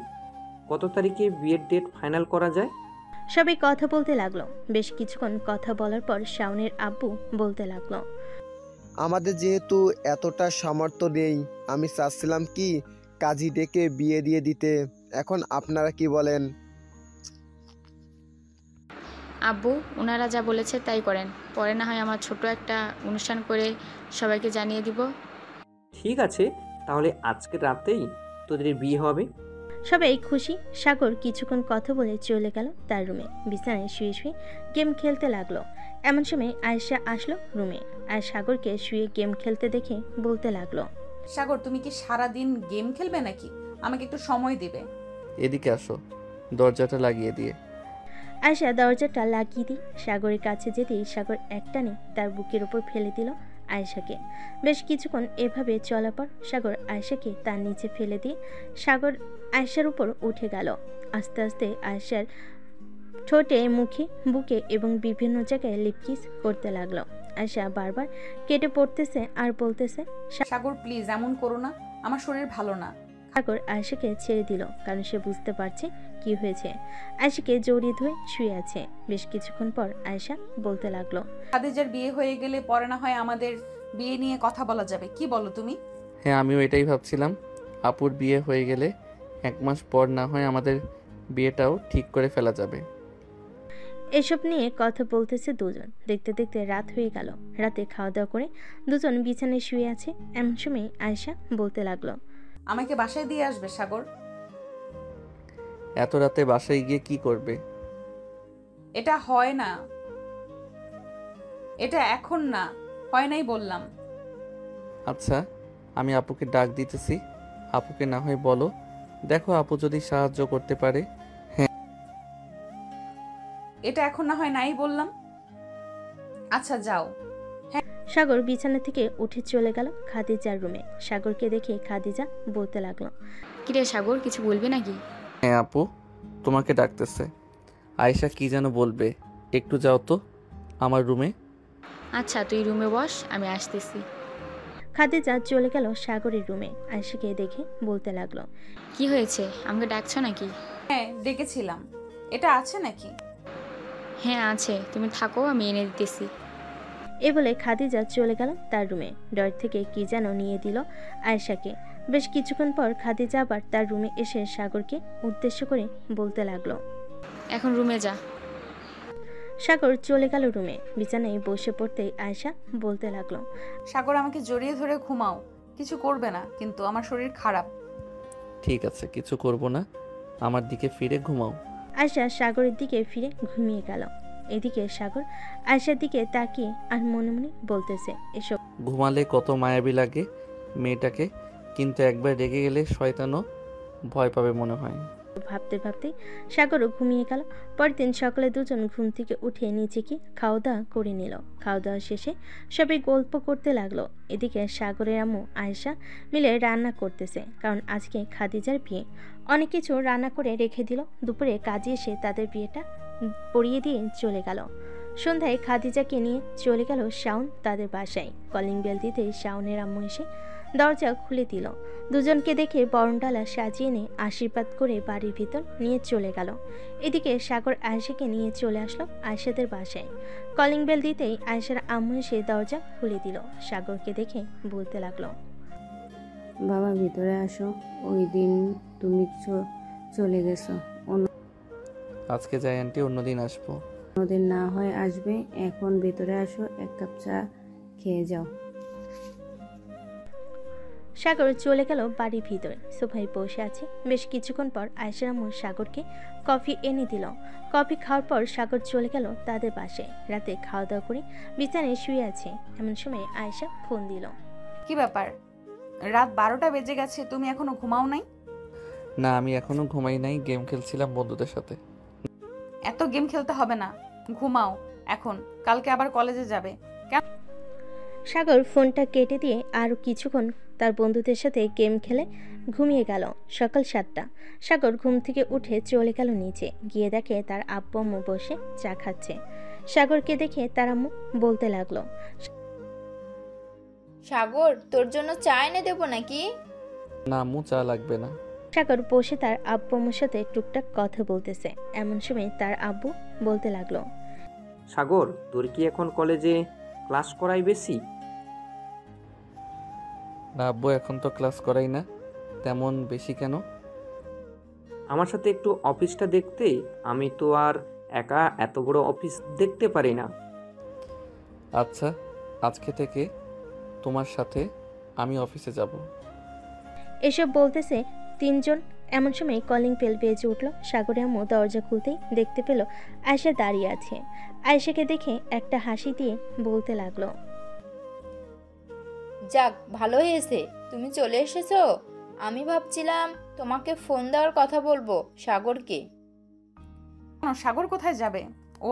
Speaker 15: কত তারিখে বিয়ের ডেট ফাইনাল করা যায়?
Speaker 1: সবাই কথা বলতে লাগলো। বেশ কিছুক্ষণ কথা বলার পর শাওনের আব্বু বলতে লাগলো,
Speaker 16: আমাদের যেহেতু এতটা সামর্থ্য নেই, আমি চাচ্ছিলাম কি কাজী ডেকে বিয়ে দিয়ে দিতে। এখন আপনারা কি বলেন?
Speaker 3: আব্বু ওনারা যা বলেছে তাই করেন, পরে না হয় আমার ছোট একটা অনুষ্ঠান করে সবাইকে জানিয়ে দিব।
Speaker 15: ঠিক আছে, তাহলে আজকে রাতেই তোদের বিয়ে হবে।
Speaker 1: সবাই খুশি। সাগর কিছুক্ষণ কথা বলে চলে গেল তার রুমে। বিছানায় শুয়ে শুয়ে গেম খেলতে লাগলো। এমন সময় আয়েশা আসলো রুমে আর সাগরকে শুয়ে গেম খেলতে দেখে বলতে লাগলো,
Speaker 5: সাগর তুমি কি সারাদিন গেম খেলবে নাকি? আমাকে একটু সময় দেবে।
Speaker 2: এদিকে আসো, দরজাটা লাগিয়ে দিয়ে।
Speaker 1: আয়েশা দরজাটা লাগিয়ে দিয়ে সাগরের কাছে যেতেই সাগর একটানে তার বুকের ওপর ফেলে দিল আয়েশাকে। বেশ কিছুক্ষণ এভাবে চলার পর সাগর আয়েশাকে তার নিচে ফেলে দিয়ে সাগর আয়েশার উপর উঠে গেল। আস্তে আস্তে আয়েশার ঠোঁটে, মুখে, বুকে এবং বিভিন্ন জায়গায় লিপকিস করতে লাগলো। আয়েশা বারবার কেটে পড়তেছে আর বলতেছে,
Speaker 5: সাগর প্লিজ এমন করো না, আমার শরীর ভালো না।
Speaker 1: সাগর আয়েশাকে ছেড়ে দিল, কারণ সে বুঝতে পারছে কি হয়েছে। আয়েশাকে জড়িয়ে ধরে শুয়ে আছে। বেশ কিছুক্ষণ পর আয়েশা বলতে লাগলো,
Speaker 5: খাদিজার বিয়ে হয়ে গেলে পরে না হয় আমাদের বিয়ে নিয়ে কথা বলা যাবে, কি বলো তুমি?
Speaker 2: হ্যাঁ, আমিও এটাই ভাবছিলাম। আপুর বিয়ে হয়ে গেলে 1 মাস পর না হয় আমাদের বিয়েটাও ঠিক করে ফেলা যাবে।
Speaker 1: এসব নিয়ে কথা বলতেছে দুজন। দেখতে দেখতে রাত হয়ে গেল। রাতে খাওয়া দাওয়া করে দুজন বিছানায় শুয়ে আছে। এমন সময় আয়েশা বলতে লাগলো,
Speaker 5: আমাকে বাসায় দিয়ে আসবে সাগর।
Speaker 2: এত রাতে বাসায় গিয়ে কি করবে?
Speaker 5: এটা হয় না, এটা এখন না, হয় নাই বললাম।
Speaker 2: আচ্ছা, আমি আপুকে ডাক দিতেছি। আপুকে না হয় বলো, দেখো আপু যদি সাহায্য করতে পারে।
Speaker 5: এটা এখন না হয় নাই বললাম। আচ্ছা যাও।
Speaker 1: সাগর বিছানা থেকে উঠে চলে গেল খাদিজার রুমে। সাগরকে দেখে খাদিজা বলতে লাগলো,
Speaker 3: কিরে সাগর, কিছু বলবি নাকি?
Speaker 2: হ্যাঁ আপু, তোমাকে ডাকতেছে। আয়েশা কি যেন বলবে, একটু যাও তো আমার রুমে।
Speaker 3: আচ্ছা তুই রুমে বস, আমি আসতেছি।
Speaker 1: খাদিজা চলে গেল সাগরের রুমে। আয়েশাকে দেখে বলতে লাগলো,
Speaker 3: কি হয়েছে, আমাকে ডাকছো নাকি?
Speaker 5: হ্যাঁ ডেকেছিলাম। এটা আছে নাকি?
Speaker 3: হ্যাঁ আছে, তুমি থাকো, আমি এনে দিতেছি।
Speaker 1: এ বলে খাদিজা চলে গেল তার রুমে। ডর থেকে কি যেন নিয়ে দিল আয়েশাকে। বেশ কিছুক্ষণ পর খাদিজা আবার তার রুমে এসে সাগরকে উদ্দেশ্য করে বলতে লাগলো,
Speaker 3: এখন রুমে যা।
Speaker 1: সাগর চলে গেল রুমে। বিছানায় বসে পড়তেই আয়েশা বলতে লাগলো,
Speaker 5: সাগর আমাকে জড়িয়ে ধরে ঘুমাও, কিছু করবে না, কিন্তু আমার শরীর খারাপ।
Speaker 2: ঠিক আছে, কিছু করব না, আমার দিকে ফিরে ঘুমাও।
Speaker 1: আয়েশা সাগরের দিকে ফিরে ঘুমিয়ে গেল। এদিকে সাগর আয়েশার দিকে তাকিয়ে আর মনে মনে বলতেছে, এসব
Speaker 2: ঘুমালে কত মায়াবী লাগে মেয়েটাকে, কিন্তু একবার রেগে গেলে শয়তানও ভয় পাবে মনে হয়।
Speaker 1: ভাবতে ভাবতে সাগরও ঘুমিয়ে গেল। পরের দিন সকালে দুজন ঘুম থেকে উঠে নিচে গিয়ে খাওয়া দাওয়া করে নিল। খাওয়া দাওয়া শেষে সবাই গল্প করতে লাগলো। এদিকে সাগরের আম্মু আয়েশা মিলে রান্না করতেছে, কারণ আজকে খাদিজার বিয়ে। অনেক কিছু রান্না করে রেখে দিল। দুপুরে কাজে এসে তাদের বিয়েটা পড়িয়ে দিয়ে চলে গেল। সন্ধ্যায় খাদিজাকে নিয়ে চলে গেল শাওন তাদের বাসায়। কলিং বেল দিতে শাওনের আম্মু এসে দরজা খুলে দিল। দুজনকে দেখে বরণডালা সাজিয়ে নিয়ে আশীর্বাদ করে বাড়ির ভিতর নিয়ে চলে গেল। এদিকে সাগর আয়েশাকে নিয়ে চলে আসলো আয়েশাদের বাসায়। কলিং বেল দিতেই আয়েশার আম্মু এসে দরজা খুলে দিল। সাগরকে দেখে বলতে লাগলো,
Speaker 7: বাবা ভিতরে আসো, ওই দিন তুমি চলে গেছো,
Speaker 2: আজকে যাই আন্টি, অন্যদিন আসবো।
Speaker 7: অন্যদিন না হয় আসবে, এখন ভিতরে আসো, 1 কাপ চা খেয়ে যাও।
Speaker 1: সাগর চলে গেল বাড়ির ভিতরে। সোফায় বসে আছে। বেশ কিছুক্ষণ পর আয়েশার আম্মু সাগরকে কফি এনে দিল। কফি খাওয়ার পর সাগর চলে গেল তাদের বাসায়। রাতে খাওয়া দাওয়া করে বিছানায় শুয়ে আছে, এমন সময় আয়েশা ফোন দিল।
Speaker 5: কি ব্যাপার, রাত 12টা বেজে গেছে, তুমি এখনো ঘুমাও নাই?
Speaker 2: না, আমি এখনো ঘুমাই নাই, গেম খেলছিলাম বন্ধুদের সাথে।
Speaker 5: এত গেম খেলতে হবে না, ঘুমাও এখন, কালকে আবার কলেজে যাবে।
Speaker 1: সাগর ফোনটা কেটে দিয়ে আরও কিছুক্ষণ তার বন্ধুদের সাথে গেম খেলে ঘুমিয়ে গেল। সকাল 7টা। সাগর ঘুম থেকে উঠে চলে গেল নিচে। গিয়ে দেখে তার আব্বু আম্মু বসে চা খাচ্ছে। সাগরকে দেখে তার আম্মু বলতে লাগলো,
Speaker 11: সাগর, তোর জন্য চা এনে দেবো নাকি?
Speaker 2: না আম্মু, চা লাগবে না।
Speaker 1: সাগর বসে তার আব্বু আম্মুর সাথে টুকটাক কথা বলতেছে। এমন সময় তার আব্বু বলতে লাগলো,
Speaker 15: সাগর, তোর কি এখন কলেজে ক্লাস করাই বেশি?
Speaker 2: না আব্বু, এখন তো ক্লাস করাই না। তেমন বেশি কেন?
Speaker 15: আমার সাথে একটু অফিসটা দেখতে? আমি তো আর একা এত বড় অফিস দেখতে পারি না।
Speaker 2: আচ্ছা, আজকে থেকে তোমার সাথে আমি অফিসে যাব।
Speaker 1: এসব বলতেছে তিনজন। এমন সময় কলিং বেল বেজে উঠল। সাগরের আম্মু দরজা খুলতেই দেখতে পেল আয়েশা দাঁড়িয়ে আছে। আয়েশাকে দেখে একটা হাসি দিয়ে বলতে লাগলো,
Speaker 11: যাক, ভালো হয়েছে তুমি চলে এসেছো। আমি ভাবছিলাম তোমাকে ফোন দেওয়ার কথা বলবো সাগরকে।
Speaker 5: সাগর কোথায় যাবে? ও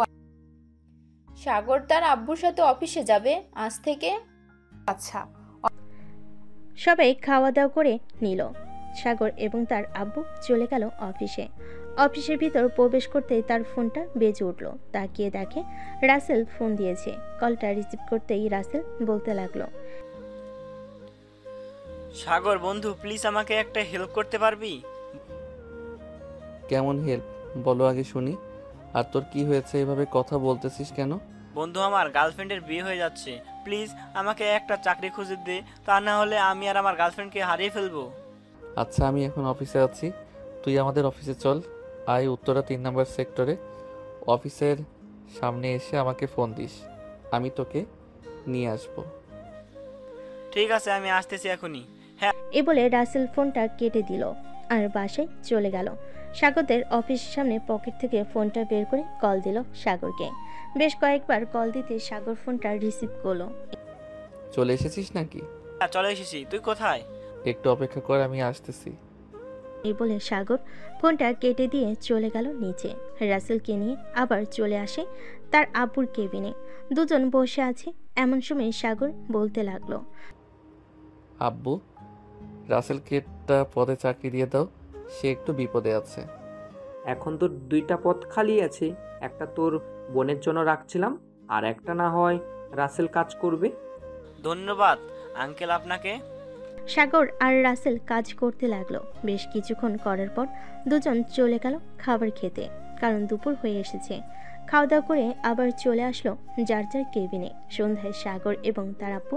Speaker 11: সাগর তার আব্বুর সাথে অফিসে যাবে আজ থেকে।
Speaker 5: আচ্ছা।
Speaker 1: সবাই খাওয়া দাওয়া করে নিল। সাগর এবং তার আব্বু চলে গেল অফিসে। অফিসের ভিতর প্রবেশ করতেই তার ফোনটা বেজে উঠল। তাকিয়ে দেখে রাসেল ফোন দিয়েছে। কলটা রিসিভ করতেই রাসেল বলতে লাগলো,
Speaker 17: সাগর বন্ধু, প্লিজ আমাকে একটা হেল্প করতে পারবি?
Speaker 2: কেমন হেল্প বলো আগে শুনি। আর তোর কি হয়েছে, এভাবে কথা বলতেছিস কেন?
Speaker 17: বন্ধু, আমার গার্লফ্রেন্ডের বিয়ে হয়ে যাচ্ছে, প্লিজ আমাকে একটা চাকরি খুঁজে দে, তা না হলে আমি আর আমার গার্লফ্রেন্ডকে হারিয়ে ফেলবো।
Speaker 2: আচ্ছা, আমি এখন অফিসে আছি, তুই আমাদের অফিসে চল। আয় উত্তরা 3 নম্বর সেক্টরে। অফিসের সামনে এসে আমাকে ফোন দিস, আমি তোকে নিয়ে আসবো।
Speaker 17: ঠিক আছে, আমি আসতেছি এখনই। হ্যাঁ।
Speaker 1: এ বলে রাসেল ফোনটা কেটে দিল আর বাসায় চলে গেল। সাগরদের অফিসের সামনে পকেট থেকে ফোনটা বের করে কল দিল সাগরকে। বেশ কয়েকবার কল দিতে সাগর ফোনটা রিসিভ করলো।
Speaker 2: চলে এসেছিস নাকি?
Speaker 17: হ্যাঁ, চলে এসেছি। তুই কোথায়?
Speaker 2: একটু অপেক্ষা কর, আমি আসতেছি।
Speaker 1: এই বলে সাগর ফোনটা কেটে দিয়ে চলে গেল নিচে। রাসেলকে নিয়ে আবার চলে আসে তার আব্বুর কেবিনে। দুজন বসে আছে। এমন সময় সাগর বলতে লাগলো,
Speaker 2: আব্বু, রাসেলকে একটা পদে চাকরি দিয়ে দাও, সে একটু বিপদে আছে।
Speaker 15: এখন তো 2টা পদ খালি আছে, একটা তোর বোনের জন্য রাখছিলাম, আর একটা না হয় রাসেল কাজ করবে।
Speaker 17: ধন্যবাদ আঙ্কেল আপনাকে।
Speaker 1: সাগর আর রাসেল কাজ করতে লাগলো। বেশ কিছুক্ষণ করার পর দুজন চলে গেল খাবার খেতে, কারণ দুপুর হয়ে এসেছে। খাওয়া দাওয়া করে আবার চলে আসলো যার যার কেবিনে। সন্ধ্যায় সাগর এবং তার আব্বু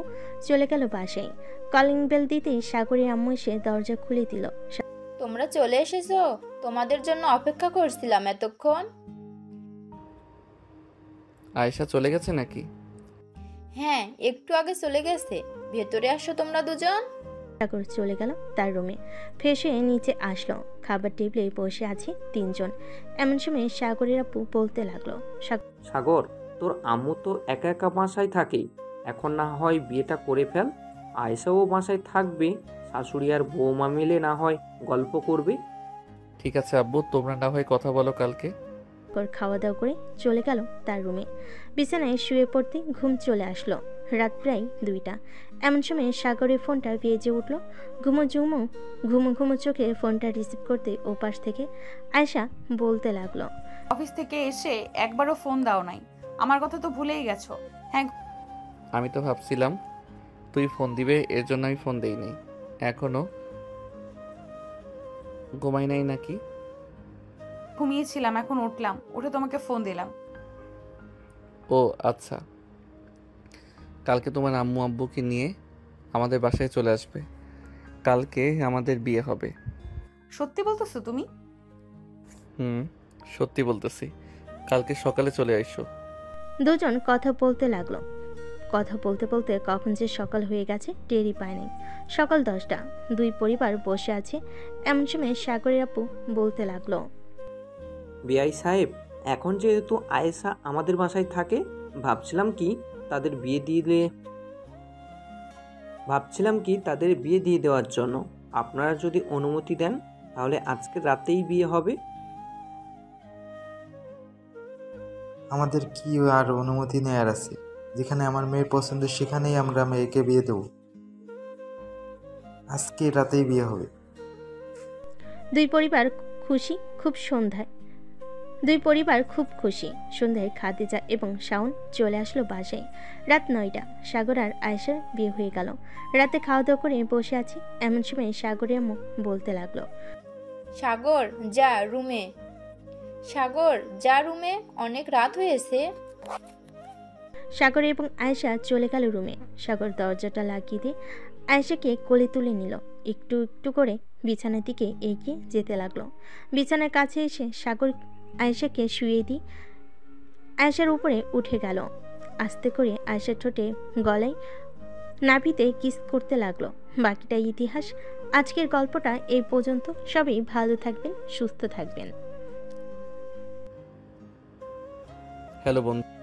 Speaker 1: চলে গেল বাসায়। কলিং বেল দিতেই সাগরের আম্মু এসে দরজা খুলে দিল।
Speaker 11: তোমরা চলে এসেছো, তোমাদের জন্য অপেক্ষা করছিলাম এতক্ষণ।
Speaker 2: আয়েশা চলে গেছে নাকি?
Speaker 11: হ্যাঁ, একটু আগে চলে গেছে। ভেতরে আসো তোমরা দুজন।
Speaker 1: সাগর চলে গেল তার রুমে। ফ্রেশ হয়ে নিচে আসলো। খাবার টেবিলে বসে আছে তিনজন। এমন সময় সাগরের আব্বু বলতে লাগলো,
Speaker 15: সাগর, তোর আম্মু তো একা একা বাসায় থাকে, এখন না হয় বিয়েটা করে ফেল। আয়েশাও বাসায় থাকবে, শাশুড়ি আর বৌমা মিলে না হয় গল্প করবে।
Speaker 2: ঠিক আছে আব্বু, তোমরা না হয় কথা বলো কালকে।
Speaker 1: খাওয়া দাওয়া করে চলে গেল তার রুমে। বিছানায় শুয়ে পড়তে ঘুম চলে আসলো। রাত প্রায় 2টা। এমন সময় সাগরের ফোনটা বেজে উঠল। ঘুমো ঘুমো চোখে ফোনটা রিসিভ করতে ওপাশ থেকে আয়েশা বলতে লাগলো,
Speaker 5: অফিস থেকে এসে একবারও ফোন দাও নাই, আমার কথা তো ভুলেই গেছো। হ্যাঁ,
Speaker 2: আমি তো ভাবছিলাম তুই ফোন দিবে, এর জন্য আমি ফোন দেই নাই। এখনো ঘুমাই নাই নাকি?
Speaker 5: ঘুমিয়েছিলাম, এখন উঠলাম, উঠে তোমাকে ফোন দিলাম।
Speaker 2: ও আচ্ছা, কালকে তোমার আম্মু আব্বুকে নিয়ে আমাদের বাসায় চলে আসবে। কালকে আমাদের বিয়ে হবে।
Speaker 5: সত্যি বলতেছো তুমি?
Speaker 2: সত্যি বলতেছি। কালকে সকালে চলে আইসো।
Speaker 1: দুজন কথা বলতে লাগলো। কথা বলতে বলতে কখন যে সকাল হয়ে গেছে টেরই পায় নাই। সকাল 10টা, দুই পরিবার বসে আছে। এমন সময় সাগরের আপু বলতে লাগলো,
Speaker 15: বিআই সাহেব, এখন যেহেতু আয়েশা আমাদের বাসায় থাকে, ভাবছিলাম কি তাদের বিয়ে দিয়ে দেওয়ার জন্য। আপনারা যদি অনুমতি দেন তাহলে আজকে রাতেই বিয়ে হবে।
Speaker 6: আমাদের কি আর অনুমতি নেয়ার আছে? যেখানে আমার মেয়ের পছন্দ সেখানেই আমরা মেয়েকে বিয়ে দেব। আজকে রাতেই বিয়ে হবে।
Speaker 1: দুই পরিবার খুব খুশি। সন্ধ্যায় খাদিজা এবং শাওন চলে আসলো বাসায়। রাত 9টা। সাগর আর আয়েশার বিয়ে হয়ে গেল। রাতে খাওয়া দাওয়া করে বসে আছি। এমন সময় সাগরের আম্মু বলতে লাগলো,
Speaker 11: সাগর যা রুমে, অনেক রাত হয়েছে।
Speaker 1: সাগর এবং আয়েশা চলে গেল রুমে। সাগর দরজাটা লাগিয়ে দিয়ে আয়েশাকে কোলে তুলে নিল। একটু একটু করে বিছানার দিকে এগিয়ে যেতে লাগলো। বিছানার কাছে এসে সাগর আয়েশাকে শুয়ে দিয়ে আয়েশার উপরে উঠে গেল। আস্তে করে আয়েশার ঠোঁটে গলায় নাভিতে কিস করতে লাগলো। বাকিটা ইতিহাস। আজকের গল্পটা এই পর্যন্ত। সবাই ভালো থাকবেন, সুস্থ থাকবেন।
Speaker 2: হ্যালো বন্ধু।